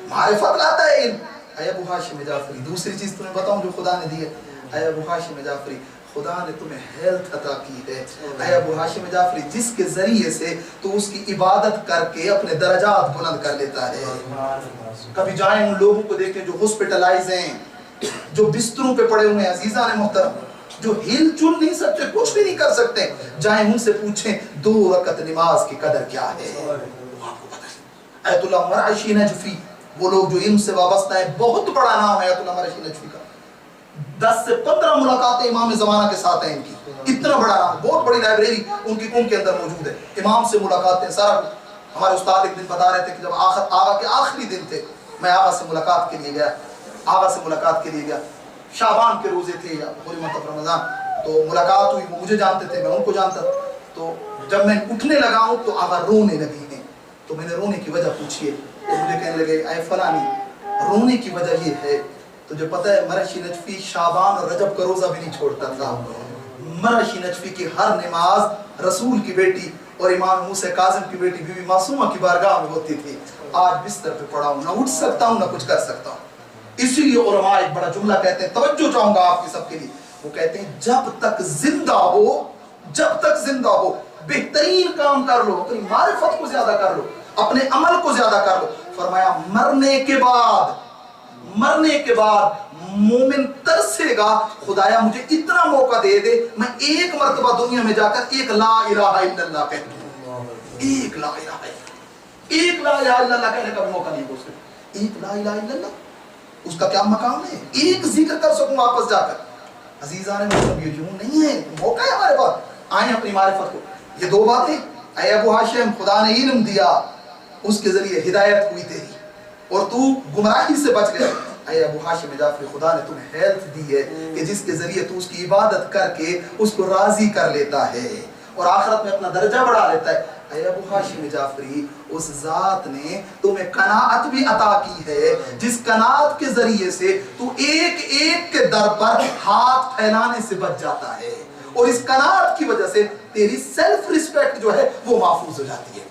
معرفت لاتا ہے علم۔ اے ابو ہاشم جعفری، دوسری چیز تمہیں بتاؤں جو خدا نے دی ہے، اے ابو ہاشم جعفری، خدا نے تمہیں ہیلتھ عطا کی ہے، اے ابو ہاشم جعفری، جس کے ذریعے سے تو اس کی عبادت کر کے اپنے درجات بلند کر لیتا ہے۔ کبھی جائیں ان لوگوں کو دیکھیں جو ہاسپٹلائز ہیں، جو بستروں پہ پڑے ہوئے ہیں، عزیزان محترم، جو ہل چل نہیں سکتے، کچھ بھی نہیں کر سکتے، جائیں ان سے پوچھیں 2 رکعت نماز کی قدر کیا ہے، آپ کو پتہ ہے۔ ایت اللہ مرعشی نجفی، وہ لوگ جو علم سے وابستہ ہیں، بہت بڑا نام ہے ایت اللہ مرعشی نجفی کا، 10 سے 15 ملاقاتیں امام زمانہ کے ساتھ ہیں ان کی، اتنا بڑا نام، بہت بڑی لائبریری ان کے اندر موجود ہے، امام سے ملاقاتیں سارا کچھ۔ ہمارے استاد ایک دن بتا رہے تھے کہ جب آقا کے آخری دن تھے، میں آقا سے ملاقات کے لیے گیا، آقا سے ملاقات کے لیے گیا، شعبان کے روزے تھے یا پوری مطلب رمضان، تو ملاقات ہوئی، وہ مجھے جانتے تھے، میں ان کو جانتا، تو جب میں اٹھنے لگا ہوں تو آقا رونے لگے ہیں، تو میں نے رونے کی وجہ پوچھی ہے، تو مجھے کہنے لگے اے فلانی، رونے کی وجہ یہ ہے، تجھے پتہ ہے مرعشی نجفی شعبان اور رجب کا روزہ بھی نہیں چھوڑتا تھا، مرعشی نجفی کی ہر نماز رسول کی بیٹی اور امام موسیٰ کاظم کی بیٹی بی بی معصومہ کی بارگاہ میں ہوتی تھی، آج بستر پہ پڑا ہوں، نہ اٹھ سکتا ہوں نہ کچھ کر سکتا ہوں۔ اسی لیے علماء ایک بڑا جملہ کہتے ہیں، توجہ چاہوں گا آپ کی سب کے لیے، وہ کہتے ہیں جب تک زندہ ہو بہترین کام کر لو، اپنی معرفت کو زیادہ کر لو، اپنے عمل کو زیادہ کر لو، فرمایا مرنے کے بعد مومن ترسے گا خدایا مجھے اتنا موقع دے دے میں ایک مرتبہ دنیا میں جا کر ایک لا الہ الا اللہ کہہ دوں، ایک لا الہ الا اللہ، ایک لا الہ الا اللہ کہنے کا بھی موقع نہیں پوچھ سکتے، ایک لا الہ الا اللہ اس کا کیا مقام ہے، ایک ذکر کر سکوں واپس جا کر۔ عزیزان مطلب یہ یوں نہیں ہے، موقع ہے ہمارے پاس، آئیں اپنی معرفت کو۔ یہ دو باتیں، اے ابو ہاشم خدا نے علم دیا، اس کے ذریعے ہدایت ہوئی تیری اور تو گمراہی سے بچ گیا۔ اے ابو ہاشم جعفری خدا نے تمہیں ہیلتھ دی ہے کہ جس کے ذریعے تو اس کی عبادت کر کے اس کو راضی کر لیتا ہے اور آخرت میں اپنا درجہ بڑھا لیتا ہے۔ اے ابو ہاشم جعفری اس ذات نے تمہیں قناعت بھی عطا کی ہے جس قناعت کے ذریعے سے تو ایک ایک کے در پر ہاتھ پھیلانے سے بچ جاتا ہے اور اس قناعت کی وجہ سے تیری سیلف ریسپیکٹ جو ہے وہ محفوظ ہو جاتی ہے۔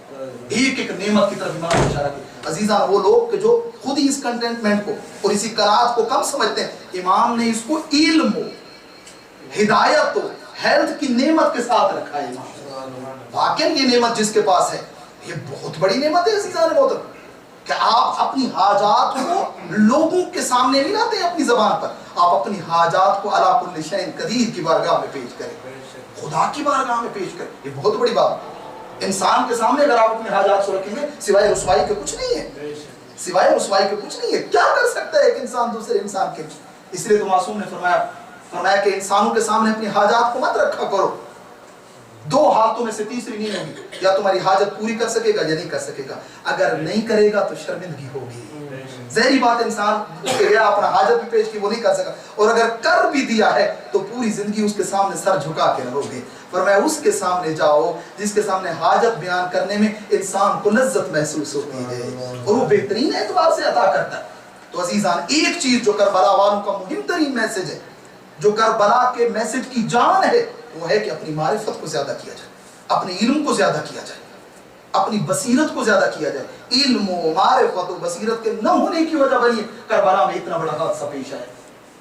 ایک ایک نعمت کی طرف امام نے اشارہ کیا۔ عزیزان وہ لوگ کہ جو خود ہی اس کنٹینٹمنٹ کو اور اسی قناعت کو کم سمجھتے ہیں، امام نے اس کو علم ہو، ہدایت ہو، ہیلتھ کی نعمت کے ساتھ رکھا ہے۔ واقعی یہ نعمت جس کے پاس ہے یہ بہت بڑی نعمت ہے عزیزان محترم کہ آپ اپنی حاجات کو لوگوں کے سامنے نہیں لاتے ہیں اپنی زبان پر، آپ اپنی حاجات کو علی کل شیء قدیر کی بارگاہ میں پیش کریں، خدا کی بارگاہ میں پیش کریں۔ یہ بہت بڑی بات ہے۔ انسان کے سامنے اگر آپ اپنی حاجات کو رکھیں گے سوائے رسوائی کے کچھ نہیں ہے، سوائے رسوائی کے کچھ نہیں ہے۔ کیا کر سکتا ہے ایک انسان دوسرے انسان کے؟ اس لیے تو معصوم نے فرمایا کہ انسانوں کے سامنے اپنی حاجات کو مت رکھا کرو، دو حالتوں میں سے تیسری نہیں ہوگی، یا تمہاری حاجت پوری کر سکے گا یا نہیں کر سکے گا، اگر نہیں کرے گا تو شرمندگی ہوگی۔ ظاہری بات انسان کے گیا اپنا حاجت بھی پیش کی وہ نہیں کر سکا، اور اگر کر بھی دیا ہے تو پوری زندگی اس کے سامنے سر جھکا کے رہو گے۔ فرمایا اس کے سامنے جاؤ جس کے سامنے حاجت بیان کرنے میں انسان کو لذت محسوس ہوتی ہے اور وہ بہترین اعتبار سے عطا کرتا ہے۔ تو عزیزان ایک چیز جو کربلا والوں کا مہم ترین میسج ہے، جو کربلا کے میسج کی جان ہے، وہ ہے کہ اپنی معرفت کو زیادہ کیا جائے، اپنے علم کو زیادہ کیا جائے، اپنی بصیرت کو زیادہ کیا جائے۔ علم و معرفت و بصیرت کے نہ ہونے کی وجہ بنی کربلا میں اتنا بڑا حادثہ پیش آیا۔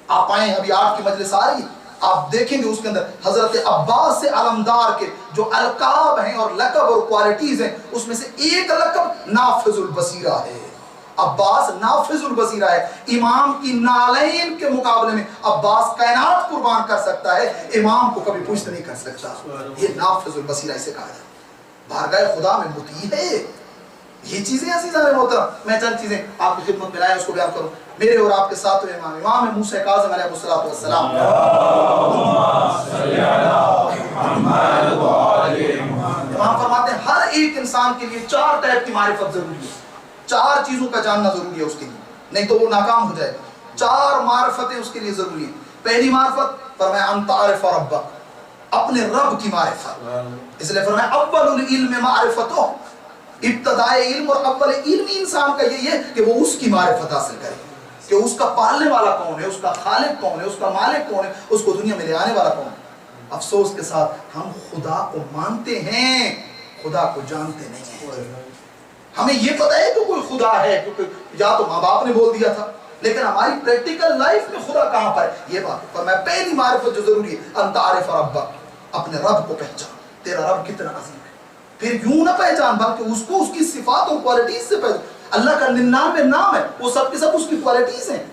آپ آئیں، ابھی آج کی مجلس آ رہی ہے، آپ دیکھیں گے اس کے اندر حضرت عباس سے علمدار کے جو القاب ہیں اور لقب اور کوالٹیز ہیں، اس میں سے ایک لقب نافذ البصیرہ ہے۔ عباس نافذ البصیرہ ہے۔ امام کی نالین کے مقابلے میں عباس کائنات قربان کر سکتا ہے، امام کو کبھی پشت نہیں کر سکتا۔ یہ نافذ البصیرہ اسے کہا جائے، بارگاہ خدا میں مطیع ہے۔ یہ چیزیں عزیزان محترم، میں چند چیزیں آپ کی خدمت میں لائے اس کو بیان کروں۔ میرے اور آپ کے ساتھ امام موسیٰ کاظم علیہ السلام، امام فرماتے ہیں ہر ایک انسان کے لیے چار ٹائپ کی معرفت ضروری ہے، چار چیزوں کا جاننا ضروری ہے اس کے لیے، نہیں تو وہ ناکام ہو جائے گا۔ چار معرفتیں اس کے لیے ضروری ہیں۔ پہلی معرفت فرمایا ان تعرف ربک، اپنے رب کی معرفت، اس لیے فرمایا اول العلم معرفتہ، ابتدائے علم اور اول علم انسان کا یہی ہے کہ وہ اس کی معرفت حاصل کرے کہ اس کا پالنے والا کون ہے، اس کا خالق کون ہے، اس کا مالک کون ہے، اس کو دنیا میں لے آنے والا کون ہے۔ افسوس کے ساتھ ہم خدا کو مانتے ہیں، خدا کو جانتے نہیں ہیں۔ ہمیں یہ پتہ ہے کہ کوئی خدا ہے کیونکہ یا تو ماں باپ نے بول دیا تھا، لیکن ہماری پریکٹیکل لائف میں خدا کہاں پر ہے؟ یہ بات پر میں پہلی معرفت جو ضروری ہے ان تعرف ربک، اپنے رب کو پہچان، تیرا رب کتنا عظیم ہے۔ پھر یوں نہ پہچان بلکہ اس کو اس کی صفات اور کوالٹیز سے پہچان۔ اللہ کا 99 نام ہے، وہ سب کے سب اس کی کوالٹیز ہیں۔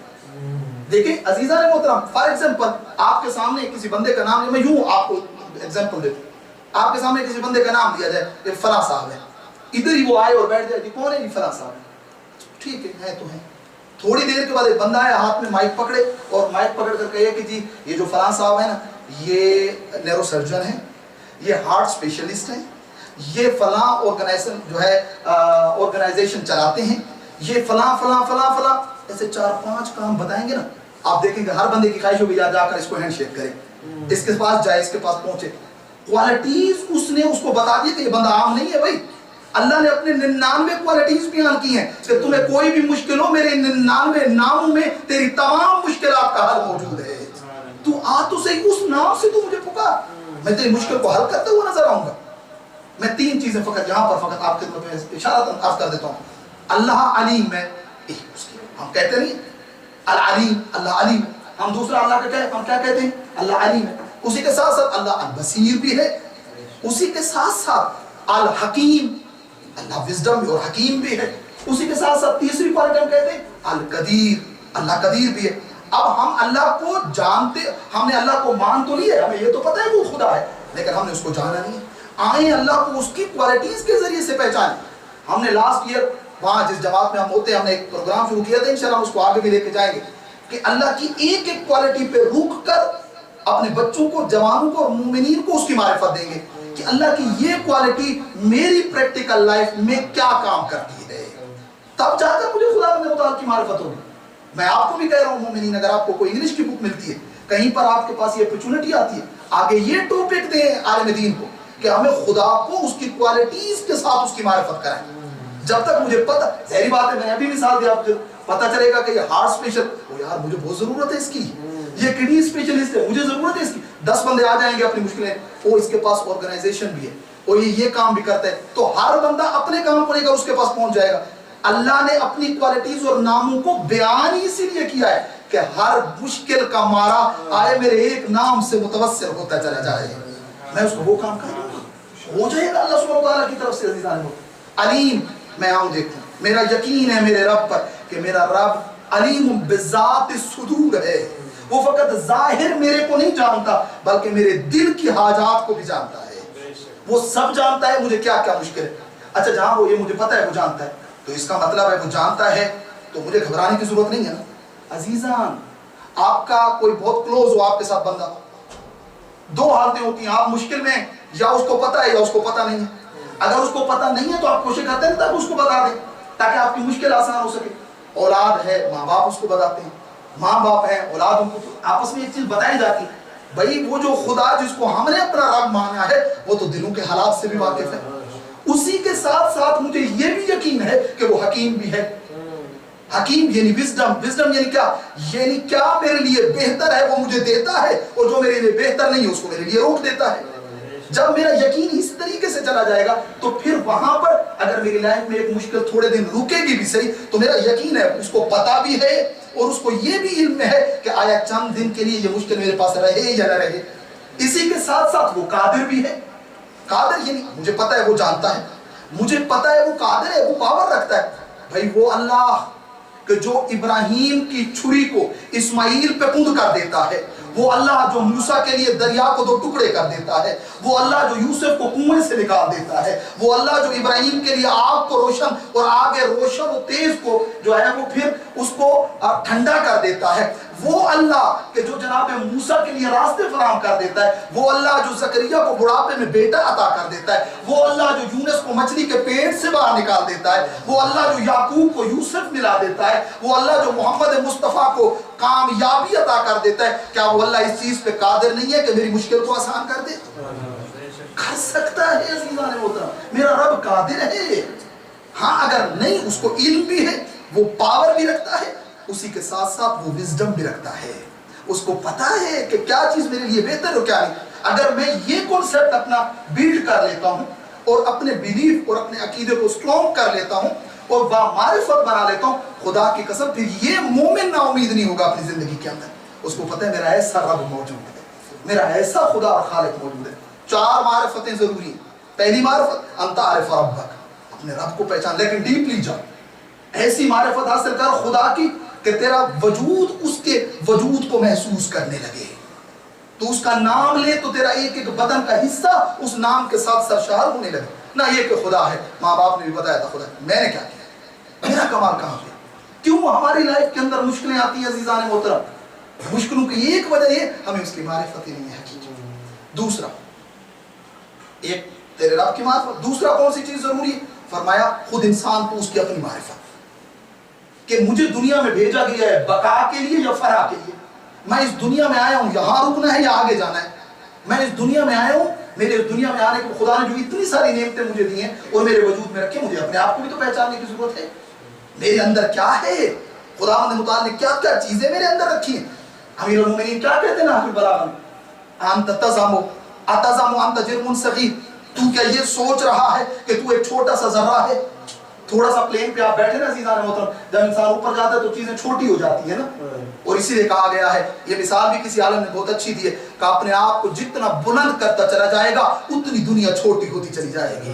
دیکھیں عزیزان محترم، فار ایگزامپل آپ کے سامنے کسی بندے کا نام، میں یوں آپ کو ایگزامپل دیتا ہوں، آپ کے سامنے کسی بندے کا نام دیا جائے کہ فلاں صاحب ہے، ادھر ہی وہ آئے اور بیٹھ جائے کہ کون ہے جی فلاں صاحب ہے، ٹھیک ہے تو ہے۔ تھوڑی دیر کے بعد ایک بندہ آیا ہاتھ میں مائک پکڑے اور مائک پکڑ کر کہے کہ جی یہ جو فلاں صاحب ہے نا یہ نیورو سرجن ہے، یہ ہارٹ اسپیشلسٹ ہیں، یہ فلاں آرگنائزیشن جو ہے آرگنائزیشن چلاتے ہیں، یہ فلاں فلاں فلاں فلاں، ایسے 4-5 کام بتائیں گے نا، آپ دیکھیں گے ہر بندے کی خواہش ہوگی جا کر اس کو ہینڈ شیک کرے، اس کے پاس جائے، اس کے پاس پہنچے۔ کوالٹیز اس نے اس کو بتا دی کہ یہ بندہ عام نہیں ہے بھائی، اللہ نے اپنے 99 کوالٹیز بیان کی ہیں کہ تمہیں کوئی بھی مشکل ہو میرے 99 ناموں میں تیری تمام مشکلات کا حل موجود ہے۔ تو آ تو صحیح اس نام سے تو مجھے پکار، میں تیری مشکل کو حل کرتے ہوئے نظر آؤں گا۔ میں 3 چیزیں فقط یہاں پر فقط آپ کے خدمت میں اشارہ عرض کر دیتا ہوں۔ اللہ علیم ہے، ہم کہتے نہیں العلیم، اللہ علیم ہے، ہم دوسرا اللہ کا ہم کیا کہتے ہیں؟ اللہ علیم ہے۔ اسی کے ساتھ ساتھ اللہ البصیر بھی ہے، اسی کے ساتھ ساتھ الحکیم، اللہ وزڈم بھی اور حکیم بھی ہے، اسی کے ساتھ ساتھ تیسری کوالٹی ہم کہتے ہیں القدیر، اللہ قدیر بھی ہے۔ اب ہم اللہ کو جانتے, ہم نے اللہ کو مان تو لیا, ہمیں یہ تو پتہ ہے وہ خدا ہے, لیکن ہم نے اس کو جانا نہیں ہے. آئیں اللہ کو اس کی کوالٹیز کے ذریعے سے پہچانیں. ہم نے لاسٹ ایئر وہاں جس جماعت میں ہم ہوتے ہیں, ہم نے ایک پروگرام شروع کیا تھا, انشاءاللہ ہم اس کو آگے بھی لے کے جائیں گے, کہ اللہ کی ایک ایک کوالٹی پہ رک کر اپنے بچوں کو, جوانوں کو اور مومنین کو اس کی معرفت دیں گے کہ اللہ کی یہ کوالٹی میری پریکٹیکل لائف میں کیا کام کرتی ہے, تب جا کر مجھے خدا متعال کی معرفت ہوگی. میں آپ کو بھی کہہ رہا ہوں مومنین, اگر آپ کو کوئی انگلش کی بک ملتی ہے, کہیں پر آپ کے پاس یہ اپرچونٹی آتی ہے, آگے یہ ٹاپک دیں عالم دین کو کہ ہمیں خدا کو اس کی کوالٹیز کے ساتھ اس کی معرفت کرائیں. جب تک مجھے پتہ, ظاہری بات ہے میں ابھی مثال دیا, آپ کو پتہ چلے گا کہ یہ ہارٹ اسپیشل, یار مجھے بہت ضرورت ہے اس کی, یہ کڈنی اسپیشلسٹ ہے, مجھے ضرورت ہے اس کی, 10 بندے آ جائیں گے اپنی مشکلیں, وہ اس کے پاس آرگنائزیشن بھی ہے, اور یہ کام بھی کرتا ہے, تو ہر بندہ اپنے کام کو لے کر اس کے پاس پہنچ جائے گا. اللہ نے اپنی کوالٹیز اور ناموں کو بیان ہی اسی لیے کیا ہے کہ ہر مشکل کا مارا آئے میرے ایک نام سے متوسل ہوتا چلا جائے, میں اس کو وہ کام کر دوں گا, ہو جائے گا اللہ سبحانہ وتعالیٰ کی طرف سے. عزیزان علیم, میں آؤں دیکھوں, میرا یقین ہے میرے رب پر کہ میرا رب علیم بذات الصدور ہے, وہ فقط ظاہر میرے کو نہیں جانتا بلکہ میرے دل کی حاجات کو بھی جانتا ہے, وہ سب جانتا ہے مجھے کیا کیا مشکل ہے. اچھا جہاں وہ یہ مجھے پتہ ہے وہ جانتا ہے, تو اس کا مطلب ہے وہ جانتا ہے تو مجھے گھبرانے کی ضرورت نہیں ہے نا. عزیزان, آپ کا کوئی بہت کلوز ہو آپ کے ساتھ بندہ, دو حالتیں ہوتی ہیں, آپ مشکل میں یا اس کو پتہ ہے یا اس کو پتہ نہیں ہے. اگر اس کو پتہ نہیں ہے تو آپ کوشش کرتے ہیں تب اس کو بتا دیں تاکہ آپ کی مشکل آسان ہو سکے. اولاد ہے, ماں باپ اس کو بتاتے ہیں, ماں باپ ہے, اولاد ان کو آپس میں ایک چیز بتائی جاتی ہے, بھائی وہ جو خدا جس کو ہم نے اپنا رب مانا ہے وہ تو دلوں کے حالات سے بھی واقف ہے. اسی کے ساتھ ساتھ مجھے یہ بھی یقین ہے کہ وہ حکیم بھی ہے. حکیم یعنی وزڈم, وزڈم یعنی کیا, یعنی کیا میرے لیے بہتر ہے وہ مجھے دیتا ہے, اور جو میرے لیے بہتر نہیں ہے اس کو میرے لیے روک دیتا ہے. جب میرا یقین اس طریقے سے چلا جائے گا تو پھر وہاں پر اگر میری لائف میں ایک مشکل تھوڑے دن رکے گی بھی صحیح, تو میرا یقین ہے اس کو پتا بھی ہے اور اس کو یہ بھی علم ہے کہ آیا چند دن کے لیے یہ مشکل میرے پاس رہے یا نہ رہے. اسی کے ساتھ ساتھ وہ قادر بھی ہے. قادر یعنی مجھے پتا ہے وہ جانتا ہے, مجھے پتا ہے وہ قادر ہے, وہ پاور رکھتا ہے. بھائی وہ اللہ کہ جو ابراہیم کی چھری کو اسماعیل پہ پوند کر دیتا ہے, وہ اللہ جو موسیٰ کے لیے دریا کو 2 ٹکڑے کر دیتا ہے, وہ اللہ جو یوسف کو کنویں سے نکال دیتا ہے, وہ اللہ جو ابراہیم کے لیے آگ کو روشن اور آگے روشن و تیز کو جو ہے وہ پھر اس کو ٹھنڈا کر دیتا ہے, وہ اللہ کہ جو جناب موسیٰ کے لیے راستے فراہم کر دیتا ہے, وہ اللہ جو زکریا کو بڑھاپے میں بیٹا عطا کر دیتا ہے, وہ اللہ جو یونس کو مچھلی کے پیٹ سے باہر نکال دیتا ہے, وہ اللہ جو یعقوب کو یوسف ملا دیتا ہے, وہ اللہ جو محمد مصطفیٰ کو کامیابی عطا کر دیتا ہے. کیا وہ اللہ اس چیز پہ قادر نہیں ہے کہ میری مشکل کو آسان کر دے؟ کر سکتا ہے عزیزان محترم, میرا رب قادر ہے. ہاں اگر نہیں, اس کو علم بھی ہے, وہ پاور بھی رکھتا ہے, اسی کے ساتھ ساتھ وہ وزڈم بھی رکھتا ہے, اس کو پتا ہے کہ کیا چیز میرے لیے بہتر اور کیا نہیں. اگر میں یہ کنسپٹ اپنا بیلڈ کر لیتا ہوں اور اپنے بیلیف اور اپنے عقیدے کو اسٹرانگ کر لیتا ہوں اور بامعرفت بنا لیتا ہوں, خدا کی قسم پھر یہ مومن نا امید نہیں ہوگا اپنی زندگی کے اندر. اس کو پتہ ہے میرا ایسا رب موجود ہے, میرا ایسا خدا اور خالق موجود ہے. 4 معرفتیں ضروری ہیں. پہلی معرفت انت عارف ربک, اپنے رب کو پہچان, لیکن ڈیپلی جا, ایسی معرفت حاصل کر خدا کی کہ تیرا وجود اس کے وجود کو محسوس کرنے لگے. تو اس کا نام لے تو تیرا ایک ایک بدن کا حصہ اس نام کے ساتھ سرشار ہونے لگے. نہ یہ کہ خدا ہے, ماں باپ نے بھی بتایا تھا خدا ہے, میں نے کیا کیا, میرا کمال کہاں پہ. کیوں ہماری لائف کے اندر مشکلیں آتی ہیں عزیزان محترم؟ مشکلوں کی ایک وجہ یہ ہمیں اس کی معرفت ہی نہیں ہے حقیقت. دوسرا, ایک تیرے رب کی معرفت, دوسرا کون سی چیز ضروری ہے؟ فرمایا خود انسان کو اس کی اپنی معرفت, کہ مجھے دنیا میں بھیجا گیا ہے بقا کے لیے یا فرا کے لیے. میں اس دنیا میں آیا ہوں یہاں رکنا ہے یا آگے جانا ہے. میں اس دنیا میں آیا ہوں, میرے اس دنیا میں آنے کو خدا نے جو اتنی ساری نعمتیں مجھے دی ہیں اور میرے وجود میں رکھے, مجھے اپنے آپ کو بھی تو پہچاننے کی ضرورت ہے. میرے اندر کیا ہے, خداوند متعال نے کیا کیا چیزیں میرے اندر رکھی ہیں. امیر المومنین کیا کہتے ہیں نا آخر بلاغہ میں, انت تزعم انت جرم صغیر, تو کیا یہ سوچ رہا ہے کہ تو ایک چھوٹا سا ذرہ ہے. تھوڑا سا پلین پہ آپ بیٹھے نا عزیزان محترم, جب انسان اوپر جاتا ہے تو چیزیں چھوٹی ہو جاتی ہیں نا, اور اسی لیے کہا گیا ہے, یہ مثال بھی کسی عالم نے بہت اچھی دی ہے, کہ اپنے آپ کو جتنا بلند کرتا چلا جائے گا اتنی دنیا چھوٹی ہوتی چلی جائے گی.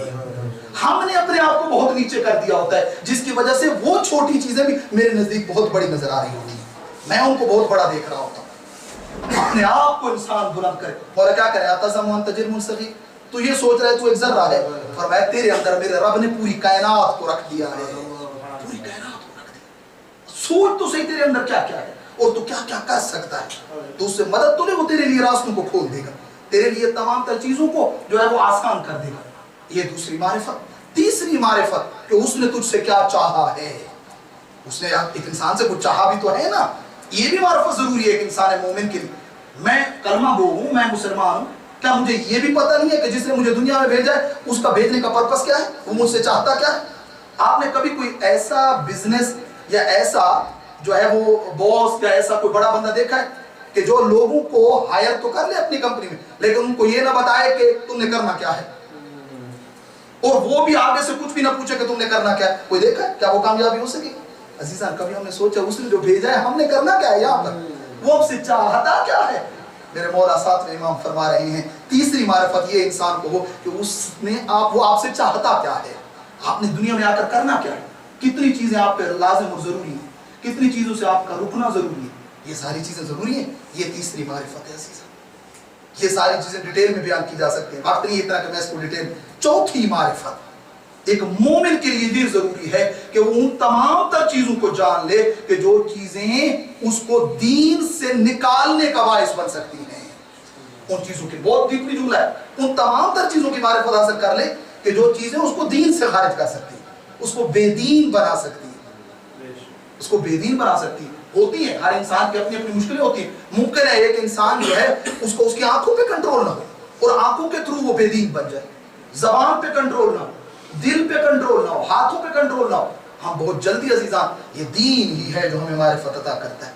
ہم نے اپنے آپ کو بہت نیچے کر دیا ہوتا ہے, جس کی وجہ سے وہ چھوٹی چیزیں بھی میرے نزدیک بہت بڑی نظر آ رہی ہوتی ہیں. میں ان کو بہت بڑا دیکھ رہا ہوتا ہوں. اپنے آپ کو انسان بلند کرے اور کیا کرے اتزم وانت جرم صغیر, تو یہ سوچ رہے تو ایک ذرہ ہے, فرمایا تیرے اندر میرے رب نے پوری کائنات کو رکھ دیا ہے, پوری کائنات کو رکھ دیا. سوچ تو صحیح تیرے اندر کیا کیا ہے اور تو کیا کیا کر سکتا ہے, تو اس سے مدد تو نہیں, وہ تیرے لیے راستوں کو کھول دے گا, تیرے لیے تمام تر چیزوں کو جو ہے وہ آسان کر دے گا. یہ دوسری معرفت. تیسری معرفت کہ اس نے تجھ سے کیا چاہا ہے. اس نے ایک انسان سے کچھ چاہا بھی تو ہے نا, یہ بھی معرفت ضروری ہے ایک انسان مومن کے لیے. میں کلمہ گو ہوں, میں مسلمان ہوں, کیا مجھے یہ بھی پتہ نہیں ہے کہ جس نے مجھے دنیا میں بھیجا ہے اس کا بھیجنے کا پرپس کیا ہے, وہ مجھ سے چاہتا کیا ہے. آپ نے کبھی کوئی ایسا بزنس یا ایسا جو ہے وہ باس یا ایسا کوئی بڑا بندہ دیکھا ہے کہ جو لوگوں کو ہائر تو کر لے اپنی کمپنی میں لیکن ان کو یہ نہ بتائے کہ تم نے کرنا کیا ہے, اور وہ بھی آگے سے کچھ بھی نہ پوچھے کہ تم نے کرنا کیا ہے. کوئی دیکھا ہے کیا وہ کامیابی ہو سکے؟ عزیزان کبھی ہم نے سوچا اس نے جو بھیجا ہے ہم نے کرنا کیا ہے یہاں پر, وہ ہم سے چاہتا کیا ہے. میرے مولا ساتویں امام فرما رہے ہیں تیسری معرفت یہ انسان کو ہو کہ اس نے وہ آپ سے چاہتا کیا ہے, آپ نے دنیا میں آ کر کرنا کیا ہے, کتنی چیزیں آپ پہ لازم اور ضروری ہیں, کتنی چیزوں سے آپ کا رکنا ضروری ہے, یہ ساری چیزیں ضروری ہیں. یہ تیسری معرفت ہے عزیزان. یہ ساری چیزیں ڈیٹیل میں بیان کی جا سکتی ہیں, وقت نہیں اتنا کہ میں اس کو ڈیٹیل. چوتھی معرفت, ایک مومن کے لیے یہ ضروری ہے کہ وہ ان تمام تر چیزوں کو جان لے کہ جو چیزیں اس کو دین سے نکالنے کا باعث بن سکتی ہیں. ان چیزوں کی بہت ڈیپلی جملہ ہے, ان تمام تر چیزوں کی معرفت حاصل کر لے کہ جو چیزیں اس کو دین سے خارج کر سکتی ہیں, اس کو بے دین بنا سکتی ہیں, اس کو بے دین بنا سکتی ہیں. ہوتی ہیں, ہر انسان کی اپنی اپنی مشکلیں ہوتی ہیں. ممکن ہے ایک انسان جو ہے اس کو اس کی آنکھوں پہ کنٹرول نہ ہو اور آنکھوں کے تھرو وہ بے دین بن جائے, زبان پہ کنٹرول نہ ہو, دل پہ کنٹرول نہ ہو, ہاتھوں پہ کنٹرول نہ ہو. ہم بہت جلدی عزیزان, یہ دین ہی ہے جو ہمیں معرفت عطا کرتا ہے.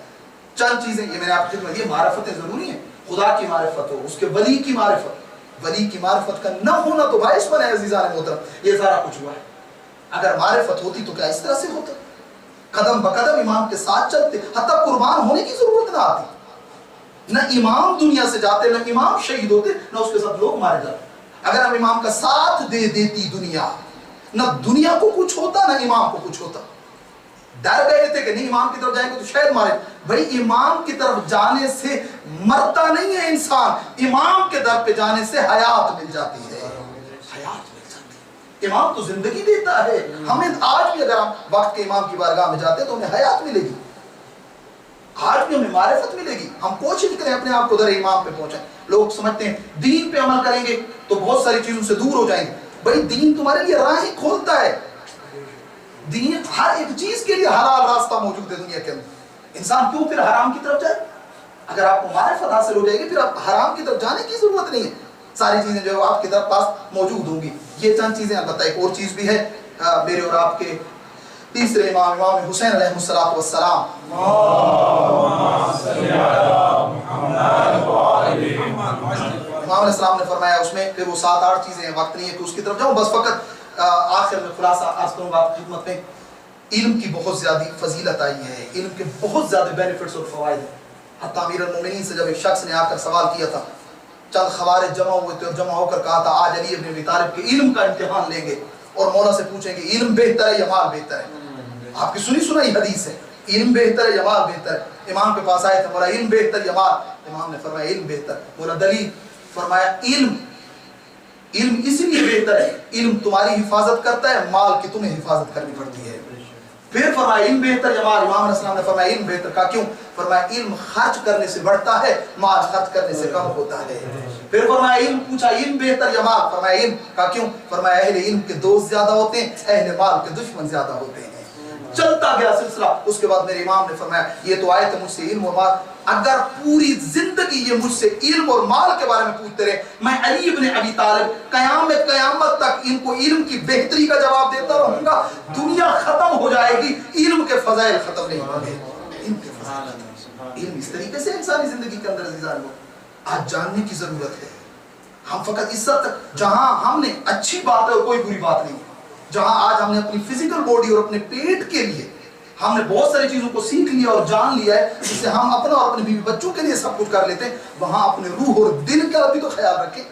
چند چیزیں یہ میں نے آپ کو, یہ معرفتیں ضروری ہیں. خدا کی معرفت ہو, اس کے ولی کی معرفت. ولی کی معرفت کا نہ ہونا تو باعث بنا ہے عزیزان محترم, یہ سارا کچھ ہوا ہے. اگر معرفت ہوتی تو کیا اس طرح سے ہوتا, قدم بقدم امام کے ساتھ چلتے, حتیٰ قربان ہونے کی ضرورت نہ آتی. نہ امام دنیا سے جاتے, نہ امام شہید ہوتے, نہ اس کے ساتھ لوگ مارے جاتے. اگر ہم امام کا ساتھ دے دیتی دنیا, نہ دنیا کو کچھ ہوتا نہ امام کو کچھ ہوتا. ڈر گئے تھے کہ نہیں امام کی طرف جائیں گے تو شاید مارے. بھائی امام کی طرف جانے سے مرتا نہیں ہے انسان, امام کے در پہ جانے سے حیات مل جاتی ہے. حیات مل جاتی ہے. امام تو زندگی دیتا ہے. ہمیں آج بھی اگر ہم وقت کے امام کی بارگاہ میں جاتے تو ہمیں حیات ملے گی, آج بھی ہمیں معرفت ملے گی. ہم کوشش کریں اپنے آپ کو در امام پہ پہنچائیں. لوگ سمجھتے ہیں دین پہ عمل کریں گے تو بہت ساری چیزوں سے دور ہو جائیں گے. بھائی دین تمہارے لیے راہ ہی کھولتا ہے. دین ہر ایک چیز کے لیے حلال راستہ موجود ہے دنیا کے اندر. انسان کیوں پھر حرام کی طرف جائے؟ اگر آپ کو معرفت حاصل ہو جائے گی پھر آپ حرام کی طرف جانے کی ضرورت نہیں ہے. ساری چیزیں جو ہے آپ کے پاس موجود ہوں گی. یہ چند چیزیں البتہ ایک اور چیز بھی ہے میرے اور آپ کے تیسرے امام, امام حسین علیہ السلام. امام علیہ السلام نے فرمایا اس میں پھر وہ 7-8 چیزیں ہیں, وقت نہیں ہے کہ اس کی طرف جاؤں, بس فقط آخر میں خلاصہ عرض کروں گا آپ کی خدمت میں. علم کی بہت زیادہ فضیلت آئی ہے, علم کے بہت زیادہ بینیفٹس اور فوائد ہیں. حتیٰ امیر المومنین سے جب ایک شخص نے آ کر سوال کیا تھا, چند خوارج جمع ہوئے تھے اور جمع ہو کر کہا تھا آج علی ابن ابی طالب کے علم کا امتحان لیں گے اور مولا سے پوچھیں گے علم بہتر ہے یا مال بہتر ہے. آپ کی سنی حدیث ہے, علم بہتر ہے یا مال بہتر ہے. امام کے پاس آئے تھے, مولا علم بہتر یا مال؟ امام نے فرمایا علم بہتر. مولا دلیل؟ فرمایا علم اس لیے بہتر ہے, علم تمہاری حفاظت کرتا ہے, مال کی تمہیں حفاظت کرنی پڑتی ہے. پھر فرمایا علم بہتر یا مال؟ امام علیہ السلام نے فرمایا علم بہتر. کہا کیوں؟ فرمایا علم خرچ کرنے سے بڑھتا ہے, مال خرچ کرنے سے کم ہوتا ہے. پھر فرمایا علم, پوچھا علم بہتر یا مال؟ فرمایا علم. کہا کیوں؟ فرمایا اہل علم کے دوست زیادہ ہوتے ہیں, اہل مال کے دشمن زیادہ ہوتے ہیں. چلتا گیا سلسلہ. اس کے بعد میرے امام نے فرمایا یہ تو آئے تھے مجھ سے علم اور مال, اگر پوری زندگی یہ مجھ سے علم اور مال کے بارے میں پوچھتے رہے, میں علی ابن ابی طالب قیامت تک ان کو علم کی بہتری کا جواب دیتا رہوں گا. دنیا ختم ہو جائے گی, علم کے فضائل ختم نہیں ہوں گے. علم اس طریقے سے انسانی زندگی کے اندر عزیزان آج جاننے کی ضرورت ہے. ہم فقط اس حد تک جہاں ہم نے اچھی بات ہے اور کوئی بری بات نہیں, جہاں آج ہم نے اپنی فزیکل باڈی اور اپنے پیٹ کے لیے ہم نے بہت ساری چیزوں کو سیکھ لیا اور جان لیا ہے جس سے ہم اپنا اور اپنے بیوی بچوں کے لیے سب کچھ کر لیتے ہیں, وہاں اپنے روح اور دل کا بھی تو خیال رکھیں,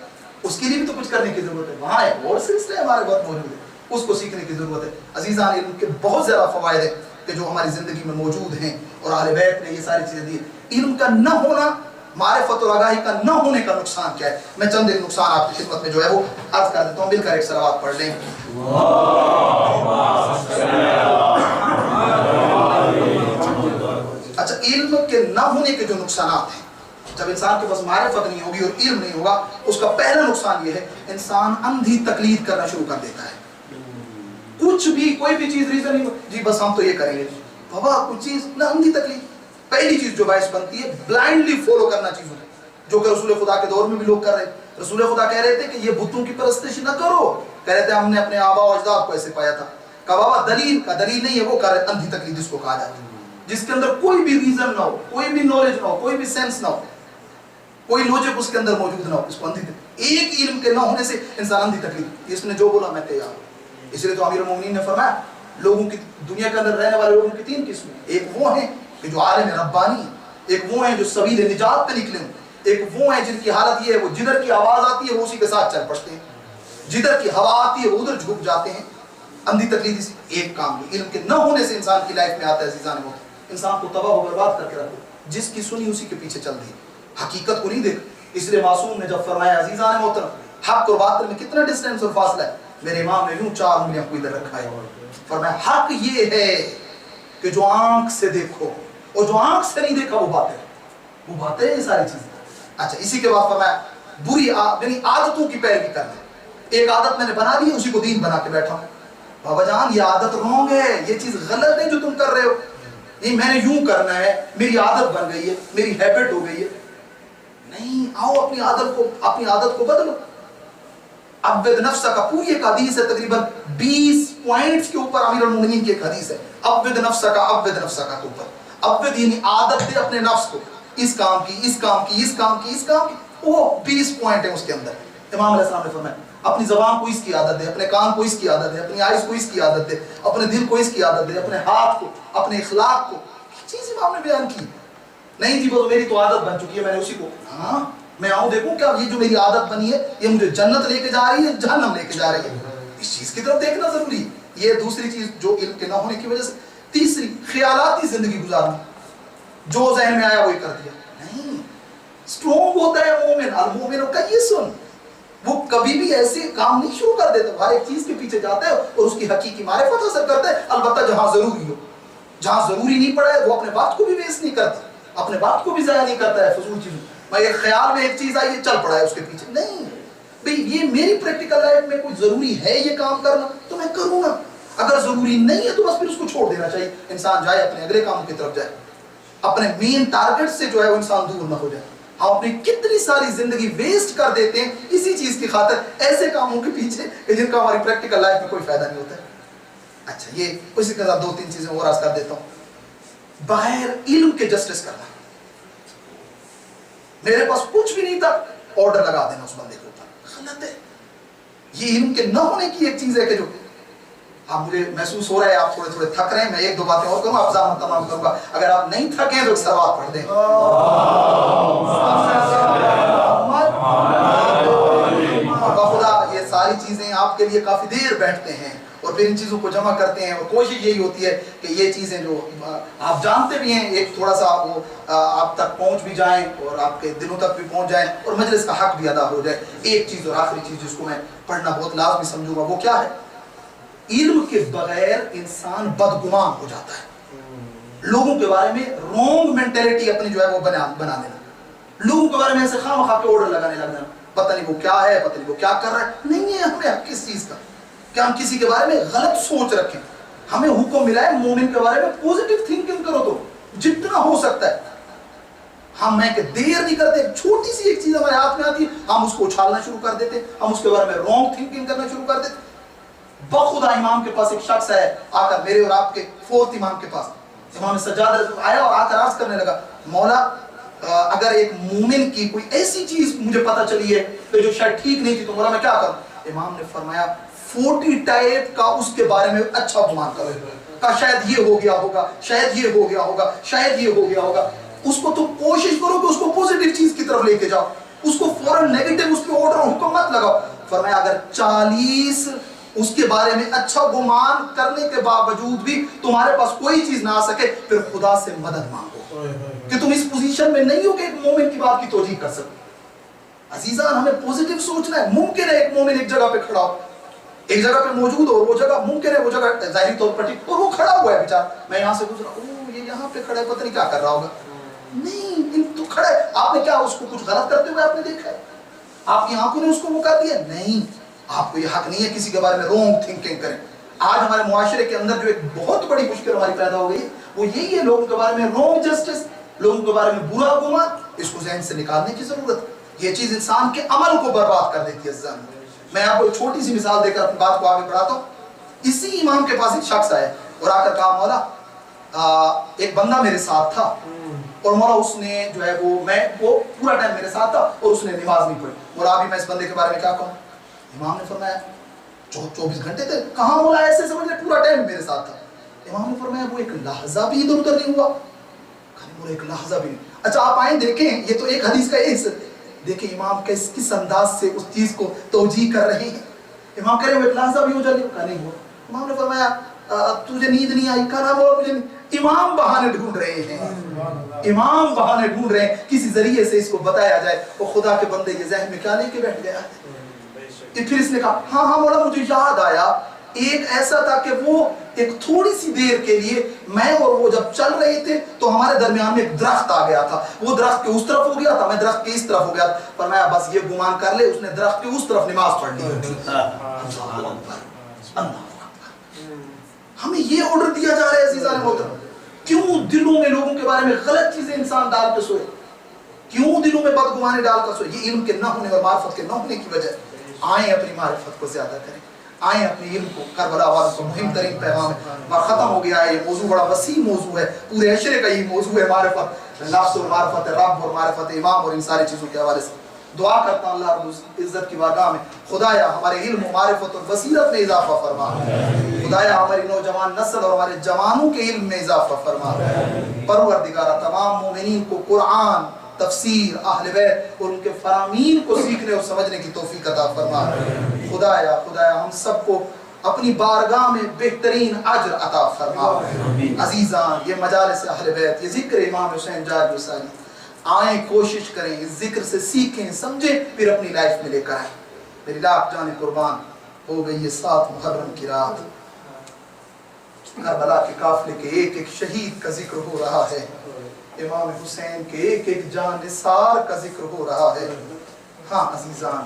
اس کے لیے بھی تو کچھ کرنے کی ضرورت ہے. وہاں ایک اور سلسلہ ہمارے بہت موجود ہے, اس کو سیکھنے کی ضرورت ہے. عزیزان علم کے بہت زیادہ فوائد ہیں کہ جو ہماری زندگی میں موجود ہیں اور اہل بیت نے یہ ساری چیزیں دی. علم کا نہ ہونا، معرفت اور آگاہی کا نہ ہونے کا نقصان کیا ہے؟ میں چند ایک نقصان آپ کی خدمت میں جو ہے وہ عرض کر دیتا ہوں، مل کر ایک صلوات پڑھ لیں. اچھا، علم کے نہ ہونے کے جو نقصانات ہیں، جب انسان کے پاس معرفت نہیں ہوگی اور علم نہیں ہوگا، اس کا پہلا نقصان یہ ہے انسان اندھی تقلید کرنا شروع کر دیتا ہے. کچھ بھی، کوئی بھی چیز ریزن نہیں، جی بس ہم تو یہ کریں گے بابا، کچھ چیز نہ، اندھی تقلید. پہلی چیز جو باعث بنتی ہے بلائنڈلی فالو کرنا چیزوں کو، جو کہ رسول خدا کے دور میں بھی لوگ کر رہے ہیں. رسول خدا کہہ رہے تھے کہ یہ بتوں کی پرستش نہ کرو، کہہ رہے تھے ہم نے اپنے آبا و اجداد کو ایسے پایا تھا. کہا بابا دلیل کا دلیل نہیں ہے، وہ کر رہے اندھی تقلید جس کو کہا جاتا ہے، جس کے اندر کوئی بھی ریزن نہ ہو، کوئی بھی نالج نہ ہو، کوئی بھی سینس نہ ہو، کوئی لوجک اس کے اندر موجود نہ ہو. اس کو اندھی تقلید، ایک علم کے نہ ہونے سے انسان اندھی تقلید، اس نے جو بولا میں تیار ہوں. اس لیے تو امیر المومنین نے فرمایا لوگوں کی، دنیا کے اندر رہنے والے لوگوں کی تین قسمیں، ایک وہ ہیں کہ جو عالم ربانی ہیں، ایک وہ ہیں جو سبیل نجات پہ نکلے ہیں، ایک وہ ہیں جن کی حالت یہ ہے وہ جدھر کی آواز آتی ہے وہ اسی کے ساتھ چل پڑتے ہیں، جدھر کی ہوا آتی ہے وہ ادھر جھک جاتے ہیں. اندھی تقلید اسی ایک کام ہے، علم کے نہ ہونے سے انسان کی لائف میں آتا ہے عزیزان محترم، انسان کو تباہ و برباد کر کے رکھو. جس کی سنی اسی کے پیچھے چل دی، حقیقت کو نہیں دیکھ. اس لیے معصوم نے جب فرمایا عزیزان محترم حق اور باطل میں کتنا ڈسٹینس اور فاصلہ ہے، میرے امام نے یوں 4 انگلیاں کو ادھر رکھا ہے. فرمایا حق یہ ہے کہ جو آنکھ سے دیکھو اور جو آنکھ سے نہیں دیکھا وہ باتیں، وہ باتیں یہ ساری چیزیں. اچھا، اسی کے بعد فرمایا بری یعنی عادتوں کی پیروی کرنا. ایک عادت میں نے بنا لی، اسی کو دین بنا کے بیٹھا ہوں. بابا جان یہ عادت رونگ ہے، یہ چیز غلط ہے جو تم کر رہے ہو. نہیں میں نے یوں کرنا ہے، میری عادت بن گئی ہے، میری ہیبٹ ہو گئی ہے. نہیں، آؤ اپنی عادت کو بدلو. عبد نفس کا پوری ایک حدیث ہے، تقریباً 20 پوائنٹس کے اوپر امیر المومنین کی ایک حدیث ہے. عبد نفس کا کے اوپر، عبد یعنی عادت دے اپنے نفس کو، اس کام کی، اس کام کی، اس کام کی، اس کام کی. وہ 20 پوائنٹ ہے اس کے اندر. امام علیہ السلام نے فرمایا اپنی زبان کو اس کی عادت دے، اپنے کان کو اس کی عادت دے، اپنی آئیز کو اس کی عادت دے، اپنے دل کو اس کی عادت دے، اپنے ہاتھ کو، اپنے اخلاق کو. چیز امام نے بیان کی. نہیں جی وہ میری تو عادت بن چکی ہے، میں نے اسی کو، ہاں میں آؤں دیکھوں کیا یہ جو میری عادت بنی ہے یہ مجھے جنت لے کے جا رہی ہے، جہنم لے کے جا رہی ہے. اس چیز کی طرف دیکھنا ضروری ہے. یہ دوسری چیز جو علم کے نہ ہونے کی وجہ سے. تیسری، خیالاتی زندگی گزارنا، جو ذہن میں آیا وہی کر دیا. نہیں، اسٹرونگ ہوتا ہے مومن، المومن کیسن، وہ کبھی بھی ایسے کام نہیں شروع کر دیتا، ہر ایک چیز کے پیچھے جاتا ہے اور اس کی حقیقی معرفت حاصل کرتا ہے. البتہ جہاں ضروری ہو، جہاں ضروری نہیں پڑا ہے وہ اپنے بات کو بھی ویسٹ نہیں کرتا، اپنے بات کو بھی ضائع نہیں کرتا ہے فضول چیزوں. میں ایک خیال میں ایک چیز آئی ہے چل پڑا ہے اس کے پیچھے. نہیں بھئی، یہ میری پریکٹیکل لائف میں کوئی ضروری ہے یہ کام کرنا تو میں کروں گا، اگر ضروری نہیں ہے تو بس پھر اس کو چھوڑ دینا چاہیے. انسان جائے اپنے اگلے کام کی طرف جائے، اپنے مین ٹارگٹ سے جو ہے وہ انسان دور نہ ہو جائے. ہم اپنی کتنی ساری زندگی ویسٹ کر دیتے ہیں اسی چیز کی خاطر، ایسے کاموں کے پیچھے کہ جن کا ہماری پریکٹیکل لائف میں کوئی فائدہ نہیں ہوتا ہے. اچھا، یہ اسی کے ساتھ 2-3 چیزیں اور عرض کر دیتا ہوں. بغیر علم کے جسٹس کرنا، میرے پاس کچھ بھی نہیں تھا آرڈر لگا دینا اس بندے کے اوپر، غلط ہے. یہ علم کے نہ ہونے کی ایک چیز ہے کہ جو آپ، مجھے محسوس ہو رہا ہے آپ تھوڑے تھک رہے ہیں، میں 1-2 باتیں اور کروں گا، افزام تمام کروں گا. اگر آپ نہیں تھکیں تو صلوات پڑھ دیں. خدا یہ ساری چیزیں آپ کے لیے کافی دیر بیٹھتے ہیں اور پھر ان چیزوں کو جمع کرتے ہیں، اور کوشش یہی ہوتی ہے کہ یہ چیزیں جو آپ جانتے بھی ہیں ایک تھوڑا سا وہ آپ تک پہنچ بھی جائیں اور آپ کے دلوں تک بھی پہنچ جائیں اور مجلس کا حق بھی ادا ہو جائے. ایک چیز اور آخری چیز جس کو میں پڑھنا بہت لازمی سمجھوں گا وہ کیا ہے؟ علم کے بغیر انسان بدگمان ہو جاتا ہے. لوگوں کے بارے میں رونگ مینٹیلٹی اپنی جو ہے وہ بنا لینا، لوگوں کے بارے میں ایسے خواہ مخواہ کے آرڈر لگانے لگنا، پتہ نہیں وہ کیا ہے، پتہ نہیں وہ کیا کر رہا ہے. نہیں ہے ہمیں کس چیز کا کہ ہم کسی کے بارے میں غلط سوچ رکھیں. ہمیں حکم ملا ہے مومن کے بارے میں پوزیٹیو تھنکنگ کرو تو جتنا ہو سکتا ہے. ہم کہ دیر نہیں کرتے، چھوٹی سی ایک چیز ہمارے ہاتھ میں آتی ہے ہم اس کو اچھالنا شروع کر دیتے، ہم اس کے بارے میں رونگ تھنکنگ کرنا شروع کر دیتے. بخدا امام کے پاس ایک شخص ہے آ کر، میرے اور آپ کے 4th امام کے پاس، امام سجاد آیا اور آ کر عرض کرنے لگا، مولا اگر ایک مومن کی کوئی ایسی چیز مجھے پتہ چلی ہے کہ جو شاید ٹھیک نہیں تھی تو مولا میں کیا کروں؟ امام نے فرمایا 40 ٹائپ کا اس کے بارے میں اچھا گمان کرو، کہ شاید یہ ہو گیا ہوگا، شاید یہ ہو گیا ہوگا، شاید یہ ہو گیا ہوگا. اس کو تو کوشش کرو کہ اس کو پوزیٹیو چیز کی طرف لے کے جاؤ، اس کو فوراً نیگیٹو اس کے آرڈر اور حکم مت لگاؤ. فرمایا اگر 40 اس کے بارے میں اچھا گمان کرنے کے باوجود بھی تمہارے پاس کوئی چیز نہ آ سکے، پھر خدا سے مدد مانگو کہ تم اس پوزیشن میں نہیں ہو کہ ایک مومن کی بات کی توجیہ کر سکو۔ عزیزان ہمیں پوزیٹیو سوچنا ہے۔ ممکن ہے ایک مومن ایک جگہ پہ کھڑا ہو، ایک جگہ پہ موجود ہو، وہ جگہ ممکن ہے وہ جگہ ظاہری طور پر ٹھیک، اور وہ کھڑا ہوا ہے بیچارہ، میں یہاں سے گزرا، اوہ یہ یہاں پہ کھڑا ہے، پتہ نہیں کیا کر رہا ہوگا۔ نہیں، تو کھڑا ہے، آپ نے کیا اس کو کچھ غلط کرتے ہوئے آپ نے دیکھا ہے؟ آپ کی آنکھوں نے اس کو وہ کر دیا؟ نہیں، آپ کو یہ حق نہیں ہے کسی کے بارے میں رونگ تھنکنگ کریں۔ آج ہمارے معاشرے کے اندر جو ایک بہت بڑی مشکل ہماری پیدا ہو گئی وہ یہی ہے، لوگوں کے بارے میں رونگ جسٹس، لوگوں کے بارے میں برا گمان، اس کو ذہن سے نکالنے کی ضرورت ہے۔ یہ چیز انسان کے عمل کو برباد کر دیتی ہے۔ ذہن میں آپ کو ایک چھوٹی سی مثال دے کر اپنی بات کو آگے بڑھاتا ہوں۔ اسی امام کے پاس ایک شخص آیا اور آ کر کہا مولا ایک بندہ میرے ساتھ تھا اور مولا اس نے جو ہے وہ پورا ٹائم میرے ساتھ تھا اور اس نے نماز نہیں پڑھی، مولا ابھی میں اس بندے کے بارے میں کیا کہوں؟ امام نے فرمایا 24 گھنٹے تھے، کہاں مولا ایسے سمجھ لے پورا ٹائم میرے ساتھ تھا۔ امام نے فرمایا وہ ایک لحظہ بھی ادھر ادھر نہیں ہوا؟ مولا ایک لحظہ بھی نہیں۔ اچھا آپ آئیں دیکھیں، یہ تو ایک حدیث کا ایک دیکھیں امام کس انداز سے اس چیز کو توجیہ کر رہے ہیں۔ امام کہہ رہے ہیں وہ ایک لحظہ بھی ادھر نہیں ہوا۔ امام نے فرمایا تجھے نیند نہیں آئی؟ کہا مولا مجھے نہیں۔ امام بہانے ڈھونڈ رہے ہیں، امام بہانے ڈھونڈ رہے ہیں کسی ذریعے سے اس کو بتایا جائے۔ اور خدا کے بندے یہ ذہن میں کیا لے کے بیٹھ گیا ہے؟ پھر اس نے کہا ہاں مولا مجھے یاد آیا، ایک ایسا تھا کہ وہ ایک تھوڑی سی دیر کے لیے میں اور وہ جب چل رہے تھے تو ہمارے درمیان میں ایک درخت آ گیا تھا، وہ درخت کے اس طرف ہو گیا تھا، میں درخت کے اس طرف ہو گیا تھا۔ فرمایا بس یہ گمان کر لے اس نے درخت کے اس طرف نماز پڑھ لی۔ ہمیں یہ آرڈر دیا جا رہا ہے عزیزان محترم، کیوں دلوں میں لوگوں کے بارے میں غلط چیزیں انسان ڈال کے سوئے؟ کیوں دلوں میں بدگمانی ڈال کر سوئے؟ یہ علم کے نہ ہونے اور معرفت کے نہ ہونے کی وجہ۔ آئیں اپنی معرفت کو زیادہ کریں، آئیں اپنے علم کو، کربلا والوں کو مہم ترین پیغام ہے اور ختم ہو گیا ہے۔ یہ موضوع بڑا وسیع موضوع ہے، پورے عشرے کا یہ موضوع ہے، معرفت نفس اور معرفت رب اور معرفت امام اور ان ساری چیزوں کے حوالے سے۔ دعا کرتا ہوں اللہ رب العزت کی بارگاہ میں خدایا ہمارے علم و معرفت اور بصیرت میں اضافہ فرما، خدایا ہماری نوجوان نسل اور ہمارے جوانوں کے علم میں اضافہ فرما۔ پروردگارہ تمام مومنین کو قرآن، تفسیر، اہل بیت اور ان کے فرامین کو سیکھنے اور سمجھنے کی توفیق عطا فرما۔ خدایا ہم سب کو اپنی بارگاہ میں بہترین اجر عطا فرما۔ عزیزان یہ مجالس اہل بیت، یہ ذکر امام حسین جاری وسانی، آئیں کوشش کریں اس ذکر سے سیکھیں سمجھیں پھر اپنی لائف میں لے کر آئیں۔ میری لاکھ جان قربان ہو گئی یہ 7 محرم کی رات، کربلا کے قافلے کے ایک ایک شہید کا ذکر ہو رہا ہے، امام حسین کے ایک ایک جان نثار کا ذکر ہو رہا ہے۔ ہاں عزیزان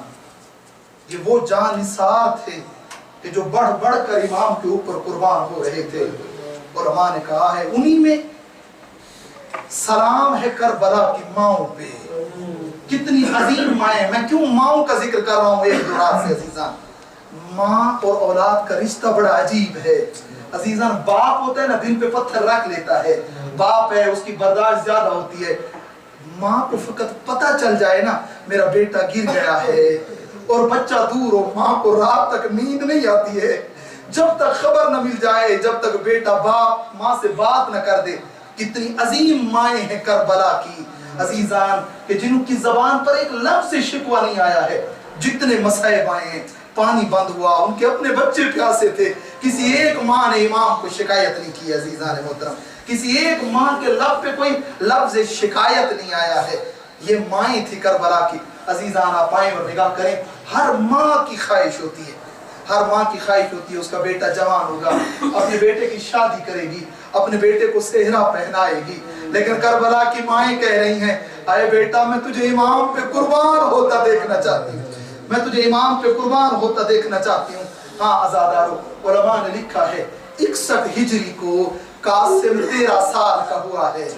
یہ وہ جان نثار تھے کہ جو بڑھ بڑھ کر امام کے اوپر قربان ہو رہے تھے، اور امام نے کہا ہے انہی میں سلام ہے کربلا کی ماؤں پہ۔ کتنی عظیم مائیں، میں کیوں ماؤں کا ذکر کر رہا ہوں ایک دو رات سے عزیزان؟ ماں اور اولاد کا رشتہ بڑا عجیب ہے عزیزان۔ باپ ہوتا ہے نا دل پہ پتھر رکھ لیتا ہے، باپ ہے اس کی برداشت زیادہ ہوتی ہے۔ ماں کو فقط پتہ چل جائے نا میرا بیٹا گر گیا ہے اور بچہ دور ہو، ماں کو رات تک نیند نہیں آتی ہے جب تک خبر نہ مل جائے، جب تک بیٹا باپ ماں سے بات نہ کر دے۔ کتنی عظیم مائیں ہیں کربلا کی عزیزان کہ جن کی زبان پر ایک لفظ شکوہ نہیں آیا ہے۔ جتنے مصائب آئے ہیں، پانی بند ہوا، ان کے اپنے بچے پیاسے تھے، کسی ایک ماں نے امام کو شکایت نہیں کی عزیزان محترم، کسی ایک ماں کے لب پہ کوئی لفظ شکایت نہیں آیا ہے۔ یہ مائیں تھی کربلا کی عزیزان۔ آپ آئیں اور نگاہ کریں، ہر ماں کی خواہش ہوتی ہے، ہر ماں کی خواہش ہوتی ہے اس کا بیٹا جوان ہوگا، اپنے بیٹے کی شادی کرے گی، اپنے بیٹے کو صحرا پہنائے گی، لیکن کربلا کی مائیں کہہ رہی ہیں اے بیٹا میں تجھے امام پہ قربان ہوتا دیکھنا چاہتی ہوں، میں تجھے امام پہ قربان ہوتا دیکھنا چاہتی ہوں۔ ہاں عزادارو، علماء نے لکھا ہے 61 ہجری کو قاسم 13 سال کا ہوا ہے،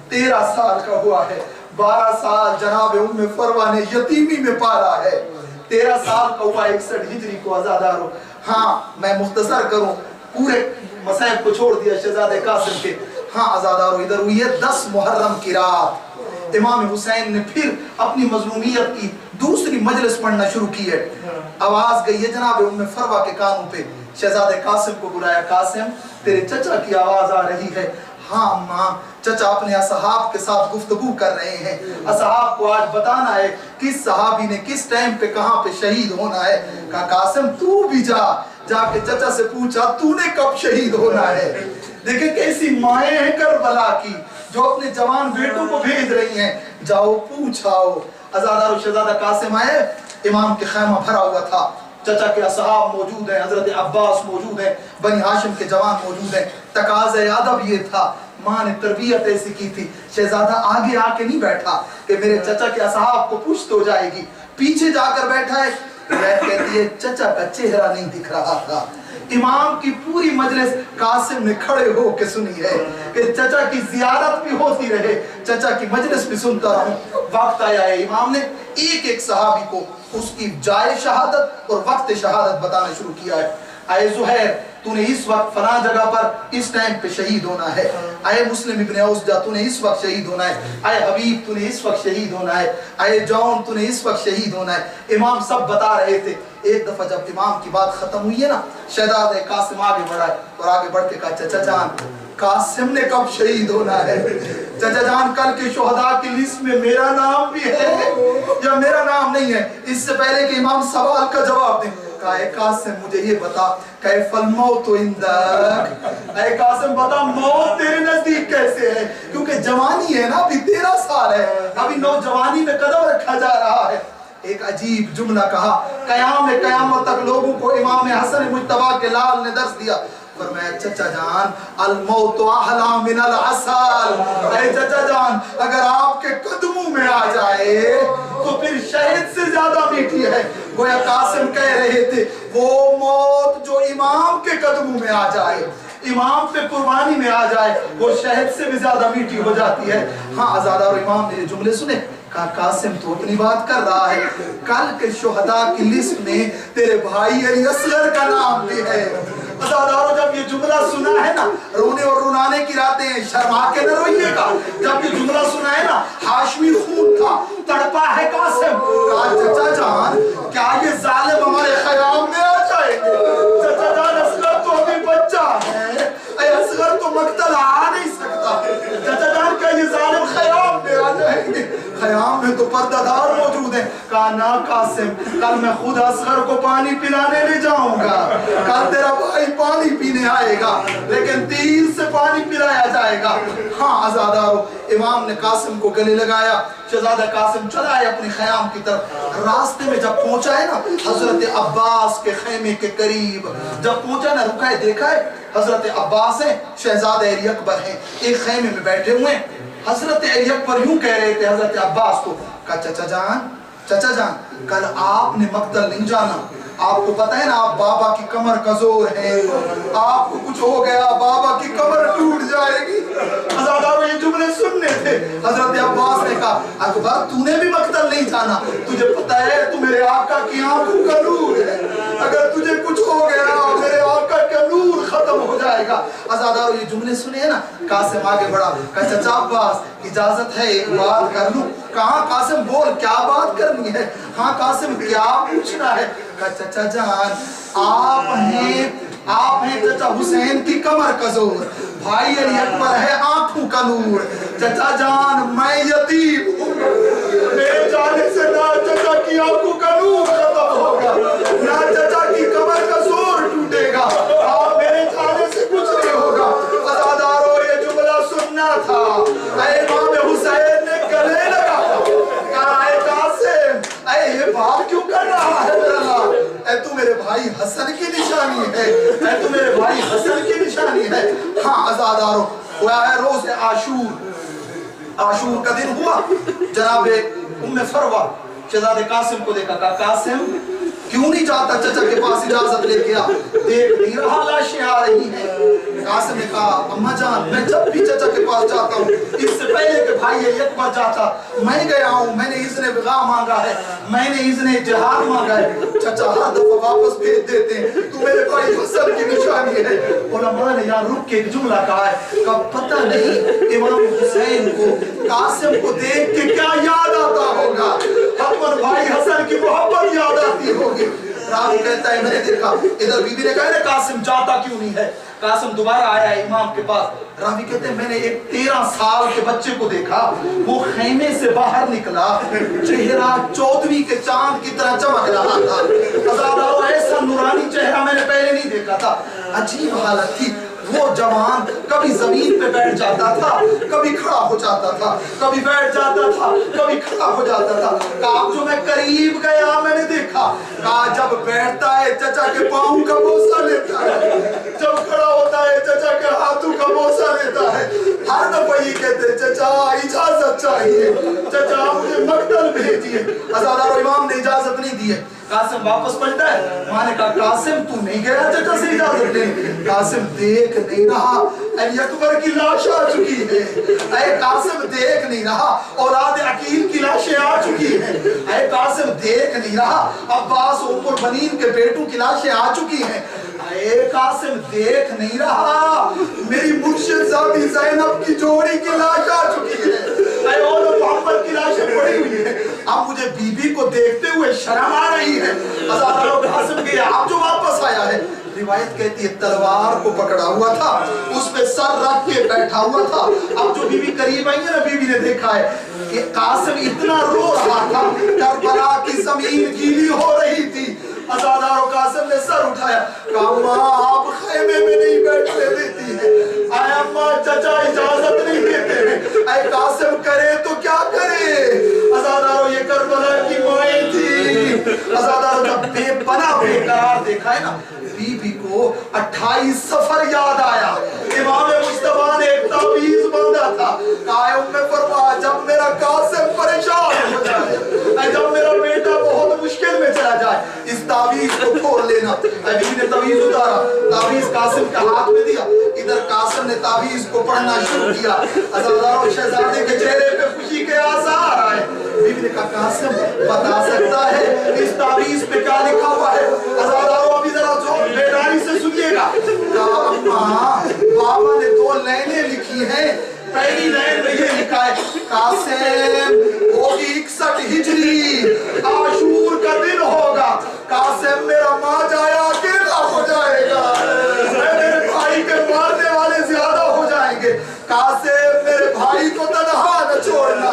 13 سال کا ہوا ہے، 12 سال جناب ام فروہ نے یتیمی میں پالا ہے، 13 سال کا ہوا 61 ہجری کو عزادارو۔ ہاں میں مختصر کروں، پورے مسائب کو چھوڑ دیا شہزادہ قاسم کے۔ ہاں عزادارو ادھر ہوئی ہے 10 محرم کی رات، امام حسین نے پھر اپنی مظلومیت کی دوسری مجلس پڑھنا شروع کی ہے۔ آواز گئی ہے جناب ام فروہ کے کانوں پہ، شہزادہ قاسم کو بلایا، قاسم تیرے چچا کی آواز آ رہی ہے۔ ہاں ماں چچا اپنے اصحاب کے ساتھ گفتگو کر رہے ہیں. اصحاب کو آج بتانا ہے کس صحابی نے کس ٹائم پہ کہاں پہ شہید ہونا ہے. کہا قاسم تو بھی جا کے چچا سے پوچھا تو نے کب شہید ہونا ہے. دیکھیں کیسی مائیں ہیں کربلا کی جو اپنے جوان بیٹوں کو بھیج رہی ہیں. جاؤ پوچھاؤ. عزادار و شہزادہ قاسم آئے. امام کے خیمہ بھرا ہوا تھا. چچا کے اصحاب موجود ہیں, حضرت عباس موجود ہیں, بنی ہاشم کے جوان موجود ہیں. تقاضۂ ادب یہ تھا, ماں نے تربیت ایسی کی تھی, شہزادہ آگے آ کے نہیں بیٹھا کہ میرے چچا کے اصحاب کو پوچھ تو جائے گی. پیچھے جا کر بیٹھا ہے. کہتی ہے چچا کا چہرہ نہیں دکھ رہا تھا. امام کی پوری مجلس قاسم نے کھڑے ہو کے سنی ہے کہ چچا کی زیارت بھی ہوتی رہے, چچا کی مجلس بھی سنتا رہوں. وقت آیا ہے امام نے ایک ایک صحابی کو اس کی جائے شہادت اور وقت شہادت بتانا شروع کیا ہے. اے زہیر تو نے اس وقت فلاں جگہ پر اس ٹائم پہ شہید ہونا ہے. اے مسلم ابن اوس جا تو نے اس وقت شہید ہونا ہے. اے حبیب تو نے اس وقت شہید ہونا ہے. اے جون تو نے اس وقت شہید ہونا ہے. امام سب بتا رہے تھے. ایک دفعہ جب امام کی بات ختم ہوئی ہے نا, شہزادہ قاسم آگے بڑھا ہے اور آگے بڑھ کے کہا چچا جان قاسم نے کب شہید ہونا ہے؟ چچا جان کل کے شہداء کی لسٹ میں میرا نام بھی ہے یا میرا نام نہیں ہے؟ اس سے پہلے کہ امام سوال کا جواب دیں, کہا اے قاسم مجھے یہ بتا کیف الموت عندک, اے قاسم بتا موت تیرے نزدیک کیسے ہے؟ کیونکہ جوانی ہے نا, ابھی 13 سال ہے, ابھی نوجوانی میں قدم رکھا جا رہا ہے. ایک عجیب جملہ کہا, قیامت تک لوگوں کو امام حسن مجتبیٰ کے لال نے درس دیا. فرمایا چچا جان الموت احلی من العسل, اے چچا جان اگر آپ کے قدموں میں آ جائے تو پھر شہد سے زیادہ میٹھی ہے. گویا قاسم کہہ رہے تھے وہ موت جو امام کے قدموں میں آ جائے, امام پہ قربانی میں آ جائے, وہ شہد سے بھی زیادہ میٹھی ہو جاتی ہے. ہاں عزادار و امام نے جملے سنے. کہا قاسم تو اپنی بات کر رہا ہے, کل کے شہداء کی لسٹ میں تیرے بھائی علی اصغر کا نام بھی ہے. عزادارو جب یہ جملہ سنا ہے نا, رونے اور رونانے کی راتیں, شرما کے نہ روئیے گا. جب یہ جملہ سنا ہے نا, ہاشمی خون تھا, تڑپا ہے قاسم. کہا چچا جان کیا یہ ظالم ہمارے خیام میں آ جائیں گے؟ چچا جان اصغر تو ابھی بچہ ہے, اے اصغر تو مقتل آ نہیں سکتا. چچا جان کیا یہ ظالم خیام میں آ جائیں گے؟ خیام میں تو پردہ دار موجود ہیں. کہا نا قاسم کل میں خود اصغر کو پانی پلانے لے جاؤں گا, کل تیرا بھائی پانی پینے آئے گا لیکن تیر سے پانی پلایا جائے گا. ہاں عزادارو امام نے قاسم کو گلے لگایا. شہزادہ قاسم چلا ہے اپنے خیام کی طرف. راستے میں جب پہنچا ہے نا حضرت عباس کے خیمے کے قریب جب پہنچا نا, رکا ہے, دیکھا ہے حضرت عباس ہیں, شہزادہ علی اکبر ہیں, ایک خیمے میں بیٹھے ہوئے ہیں. حضرت علی اکبر یوں کہہ رہے تھے حضرت عباس کو, کہا چچا جان کل آپ نے مقتل نہیں جانا, آپ کو پتہ ہے نا آپ بابا کی کمر کا زور ہے, آپ کو کچھ ہو گیا بابا کی کمر ٹوٹ جائے گی. عزادارو یہ جملے سننے تھے. حضرت عباس نے کہا اکبر تو نے بھی مقتل نہیں جانا, تجھے پتہ ہے تو میرے آقا کی آنکھوں کا نور ہے, اگر تجھے کچھ ہو گیا میرے آقا کا نور ختم ہو جائے گا. عزادارو یہ جملے سنے نا, قاسم آگے بڑھا. کہا چچا عباس اجازت ہے ایک بات کر لوں؟ کہاں قاسم بول کیا بات کرنی ہے؟ ہاں قاسم کیا پوچھنا ہے؟ کہا چچا جان آپ ہیں چچا حسین کی کمر کا زور, بھائی علی اکبر ہے آنکھوں کا نور. چچا جان میں یتیم ہوں, میرے جانے سے نہ چچا کی آنکھوں کا نور ختم ہوگا نہ چچا کی کمر کا زور ٹوٹے گا, آپ میرے جانے سے کچھ نہیں ہوگا. عزادارو یہ جملہ سننا تھا. اے امام حسین نے گلے لگا, کہا اے قاسم اے یہ بات کیوں کر رہا ہے میرا لال, اے تو میرے بھائی حسن کی نشانی ہے, اے تو میرے بھائی حسن کی نشانی ہے. ہاں عزادارو ہوا ہے روز عاشور کا دن ہوا. جناب ام فروہ شہزادہ قاسم کو دیکھا, کہا قاسم کیوں نہیں جاتا چچا کے پاس اجازت لے کے آ, دیکھ نہیں رہا لاشیں آ رہی ہیں. قاسم نے کہا اماں جان میں جب بھی چچا کے پاس جاتا ہوں اس سے پہلے کہ بھائی علی اکبر جاتا میں گیا ہوں, میں نے اذن بغاء مانگا ہے, میں نے اذن جہاد مانگا ہے, چچا ہر دفعہ واپس بھیج دیتے ہیں, تو میرے بھائی حسن کی نشانی ہے. علماء نے یہاں رک کے ایک جملہ کہا ہے, کہ پتہ نہیں امام حسین کو قاسم کو دیکھ کے کیا یاد آتا ہوگا, حتماً بھائی حسن کی محبت یاد آتی ہوگی. راوی کہتا ہے میں نے دیکھا. ادھر بی بی نے کہا قاسم جاتا کیوں نہیں ہے؟ قاسم دوبارہ آیا ہے امام کے پاس. راوی کہتے ہیں میں نے ایک 13 سال کے بچے کو دیکھا, وہ خیمے سے باہر نکلا, چہرہ 14ویں کے چاند کی طرح چمک رہا تھا. حضرات ایسا نورانی چہرہ میں نے پہلے نہیں دیکھا تھا. عجیب حالت تھی. وہ جوان کبھی زمین پہ بیٹھ جاتا تھا, کبھی کھڑا ہو جاتا تھا, کبھی بیٹھ جاتا تھا, کبھی کھڑا ہو جاتا تھا. کہا جو میں قریب گیا میں نے دیکھا, کہا جب بیٹھتا ہے چچا کے پاؤں کا بوسہ لیتا ہے, جب کھڑا ہوتا ہے چچا کے ہاتھوں کا بوسہ لیتا ہے. ہر دفعہ یہ کہتے ہیں چچا اجازت چاہیے, چچا مجھے مقتل بھیجیے. حضرات امام نے اجازت نہیں دی ہے. قاسم واپس پلٹا ہے. ماں نے کہا قاسم تو نہیں گیا چچا سے اجازت لے؟ قاسم دیکھ نہیں رہا, علی اکبر کی لاش آ چکی ہے. اے قاسم دیکھ نہیں رہا, اولاد عقیل کی لاشیں آ چکی ہیں. اے قاسم دیکھ نہیں رہا, عباس و ام البنین کے بیٹوں کی لاشیں آ چکی ہیں. اے قاسم دیکھ نہیں رہا, میری مرشد زادی زینب کی جوڑی کی لاش آ چکی ہے. اے اولاد محمد کی لاشیں پڑی ہوئی ہیں. اب مجھے بی بی کو دیکھتے ہوئے شرم آ رہی ہے. حضرات قاسم کے اب جو واپس آیا ہے, روایت کہتی ہے تلوار کو پکڑا ہوا تھا, اس پہ سر رکھ کے بیٹھا ہوا تھا. اب جو بی بی قریب آئی ہے نا, بی بی نے دیکھا ہے کہ قاسم اتنا رو رہا تھا, کربلا کی زمین گیلی ہو رہی تھی. ازادار و قاسم نے سر اٹھایا, کہا ماں آپ خیمے میں نہیں بیٹھنے دیتی ہیں. اے اماں چچا اجازت نہیں دیتے ہیں. اے قاسم کرے تو کیا کرے؟ ازادارو یہ کربلا کی مائیں تھی. ازادارو جب بے پناہ بے قرار دیکھا ہے نا, بی بی کو 28 سفر یاد آیا. امام مصطفیٰ نے ایک تعویذ باندھا تھا, کہا ام فرما جب میرا قاسم پریشان ہو جائے, جب میرا بیٹا بہت مشکل میں چلا جائے, اس تعویذ کو کھول لینا. بی نے تعویذ اتارا, تعویذ قاسم کے ہاتھ میں دیا. ادھر قاسم نے تعویذ کو پڑھنا شروع کیا. ہزاروں شہزادے کے چہرے پہ خوشی کے آثار آئے. بی نے کہا قاسم بتا سکتا ہے اس تعویذ پہ کیا لکھا ہوا ہے؟ ہزاروں ابھی ذرا زور بیداری سے سنیے گا. کہا اماں بابا نے 2 لائنیں لکھی ہیں. پہلی لائن میں یہ لکھا ہے قاسم ہوگی 61 ہجری, عاشور کا دن ہوگا. قاسم میرا ماں جایا اکیلا ہو جائے گا, میرے بھائی کے مارنے والے زیادہ ہو جائیں گے. قاسم میرے بھائی کو تنہا نہ چھوڑنا.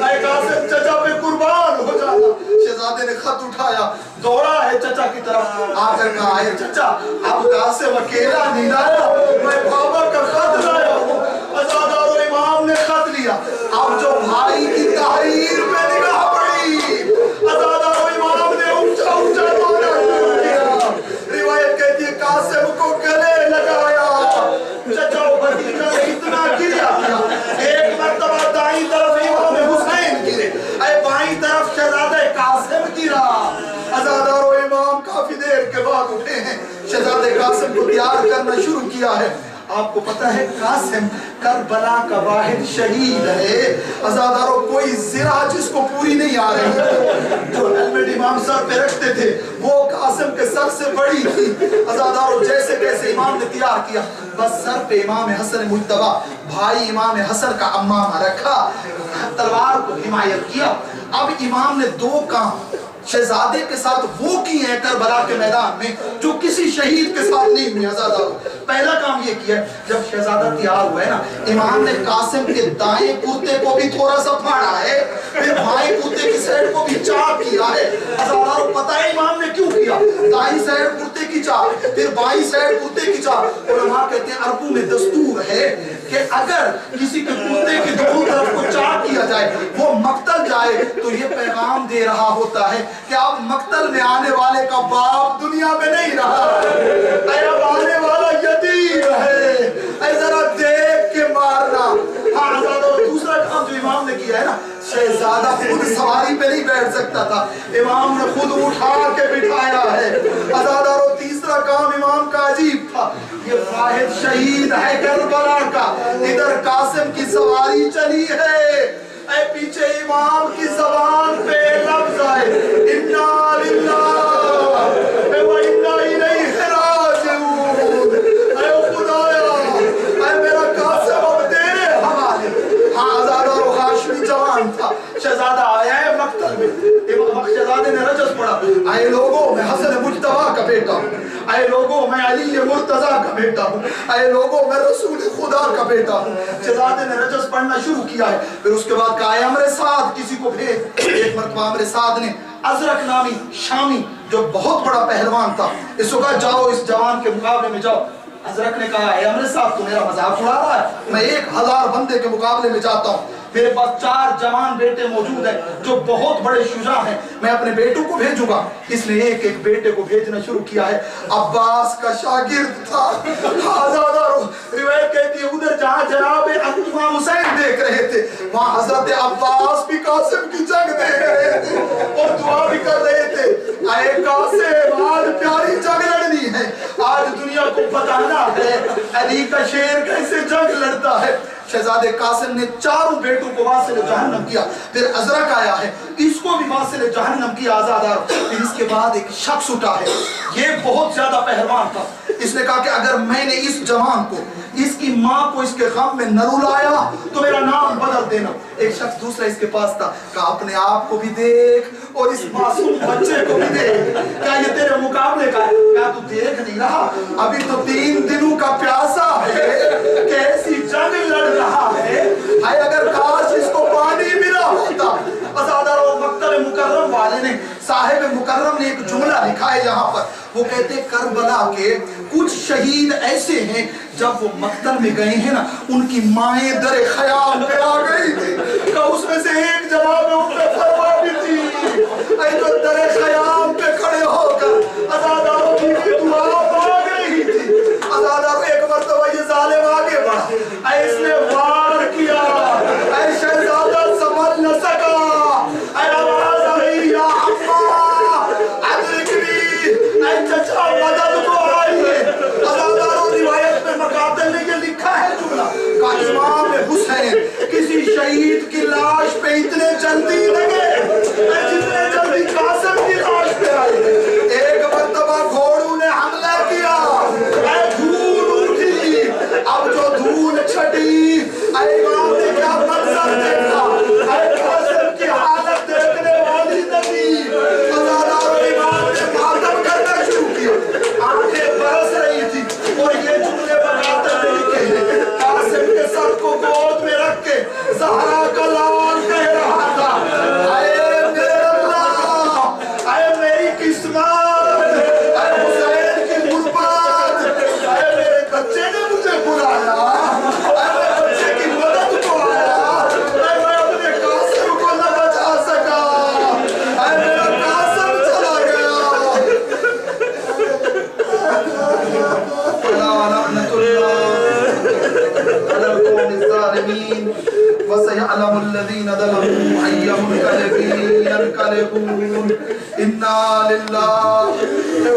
اے قاسم چچا پہ قربان ہو جانا. شہزادے نے خط اٹھایا, دوڑا ہے چچا کی طرف, آ کر کہا ہے چچا اب قاسم اکیلا نہیں لایا, میں بابا کا خط لایا ہوں. ازادار و امام نے خط لیا. اب جو بھائی کی تحریر پہ نگاہ پڑی, ازادار و امام نے اونچا اونچا رونا شروع کیا. روایت کہتی ہے قاسم کو گلے لگایا. چچا و بھتیجا نے اتنا گریا کیا, ایک مرتبہ دائیں طرف امام حسین گرے, اے بائیں طرف شہزادہ قاسم گرا. ازادار و امام کافی دیر کے بعد اٹھے ہیں, شہزادہ قاسم کو تیار کرنا شروع کیا ہے. آپ کو پتا ہے قاسم کربلا کا واحد شہید ہے. ازاداروں کوئی زرہ جس کو پوری نہیں آ رہی, جو ہیلمٹ امام سر پہ رکھتے تھے وہ قاسم کے سر سے بڑی تھی. ازاداروں جیسے کیسے امام نے تیار کیا, بس سر پہ امام حسن مجتبی بھائی امام حسن کا امامہ رکھا, تلوار کو حمایت کیا. اب امام نے 2 کام شہزادے کے ساتھ وہ کی ہیں کربلا کے میدان میں جو کسی شہید کے ساتھ نہیں ہوئی. پہلا کام یہ کیا, جب شہزادہ تیار ہوئے نا, امام نے قاسم کے دائیں کرتے کو بھی تھوڑا سا پھاڑا ہے, پھر بائیں کرتے کی سائیڈ کو بھی چاک کیا ہے. پتہ ہے امام نے کیوں کیا؟ دائیں سائیڈ کرتے کی چاک, پھر بائیں سائیڈ کرتے کی چاک. علماء کہتے ہیں عربوں میں دستور ہے کہ اگر کسی کے کرتے کی دونوں طرف کو چاک کیا جائے, وہ مقتل جائے, تو یہ پیغام دے رہا ہوتا ہے کہ اب مقتل میں آنے والے کا باپ دنیا میں نہیں رہا, اے اب آنے والا یتیم ہے, اے ذرا دیکھ کے مارنا. ہاں دوسرا کام جو امام نے کیا ہے نا, شہزادہ خود سواری پہ نہیں بیٹھ سکتا تھا, امام نے خود اٹھا کے بٹھایا ہے. ازادارو تیسرا کام امام کا عجیب تھا, یہ واحد شہید ہے کربلا کا, ادھر قاسم کی سواری چلی ہے, اے پیچھے امام کی زبان پہ لفظ آئے انا للہ و انا الیہ راجعون. اے خدایا, اے میرا قاسم اب تیرے حوالے. ہاں ازادار و ہاشمی جوان تھا, شہزادہ آیا ہے مقتل میں. شہزادے نے رجز پڑھا, اے لوگوں میں حسن مجتبی اے لوگوں میں علی مرتضیٰ کا بیٹا ہوں، اے لوگوں میں رسول خدا کا بیٹا ہوں۔ شہزادے نے رجز پڑھنا شروع کیا ہے، پھر اس کے بعد کہا اے عمرو سعد کسی کو بھیج۔ ایک مرتبہ عمرو سعد نے ازرق نامی شامی جو بہت بڑا پہلوان تھا، اس کو کہا جاؤ اس جوان کے مقابلے میں جاؤ۔ ازرق نے کہا اے عمرو صاحب تو میرا مذاق اڑا رہا ہے، میں 1000 بندے کے مقابلے میں جاتا ہوں، میرے پاس 4 جوان بیٹے موجود ہیں جو بہت بڑے شجاع ہیں، میں اپنے بیٹوں کو بھیجوں گا۔ اس نے ایک ایک بیٹے کو بھیجنا شروع کیا ہے۔ عباس کا شاگرد تھا، روایت کہتی ہے ادھر جہاں جناب امام حسین دیکھ رہے تھے وہاں حضرت عباس بھی قاسم کی جنگ دیکھ رہے تھے اور دعا بھی کر رہے تھے اے قاسم آج پیاری جنگ لڑنی ہے، آج دنیا کو بتانا ہے علی کا شیر کیسے جنگ لڑتا ہے۔ شہزادے قاسم نے 4 بیٹوں کو واصل جہنم کیا، پھر ازرق آیا ہے اس کو بھی واصل جہنم کیا آزادار۔ پھر اس کے بعد ایک شخص اٹھا ہے، یہ بہت زیادہ پہلوان تھا، اس نے کہا کہ اگر میں نے اس جوان کو اس کی ماں کو اس کے غم میں نہ رلایا تو میرا نام بدل دینا۔ ایک شخص دوسرا اس کے پاس تھا، کہا اپنے آپ کو بھی دیکھ اور اس معصوم بچے کو بھی دیکھ، کیا یہ تیرے مقابلے کا ہے؟ کیا تو دیکھ نہیں رہا ابھی تو 3 دنوں کا پیاسا ہے، کیسی جنگ لڑ رہا ہے، ہائے اگر کاش اس کو پانی ملا ہوتا۔ ازادار و مکتب مکرم والے نے صاحب مکرم نے ایک جملہ لکھا ہے یہاں پر، وہ کہتے ہیں کربلا کے کچھ شہید ایسے ہیں جب وہ مقتل میں گئے ہیں نا ان کی مائیں در خیام پہ آ گئی تھی، کہ اس میں سے ایک جناب ان پہ فرما بھی تھی اے جو در خیام پہ کھڑے ہو کر ازاداروں کی دعا مانگ رہی تھی۔ ازاداروں ایک مرتبہ یہ ظالم آگے بڑھا، اے اس نے وار کیا، اے شہزادہ سنبھل نہ سکا، اے آواز آئی یا عمّا ادرکنی، اے چچا مدد کو آئیے۔ ازاداروں روایت میں مقاتل نے یہ لکھا ہے جملہ کہ امام حسین کسی شہید کی لاش پہ اتنے جلدی لگے جتنے جلدی قاسم کی لاش پہ آئے۔ ایک مرتبہ گھوڑوں نے حملہ کیا، اے دھول اٹھی، اب جو دھول چھٹی اے امام نے کیا منظر دیکھا، اے قاسم کی حالت دیکھنے والی نبی۔ ازاداروں امام نے ماتم کرنا شروع کیا، آنکھیں برس رہی تھی اور یہ جملے مقاتل نے لکھے ہیں، قاسم کے سر کو گود میں رکھ کے زہرا کا لال کہہ رہا تھا اے میرے اللہ، اے میری قسمت، اے حسین کی غربت، اے میرے بچے نے مجھے بلایا، اے میرے بچے کی مدد کو آیا، اے میں اپنے قاسم کو نہ بچا سکا، اے میرا قاسم چلا گیا۔ لعنت اللہ علی القوم الظالمین وسيعلم الذين ظلموا أي منقلب ينقلبون إنا لله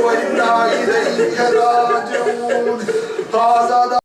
وإنا إليه راجعون۔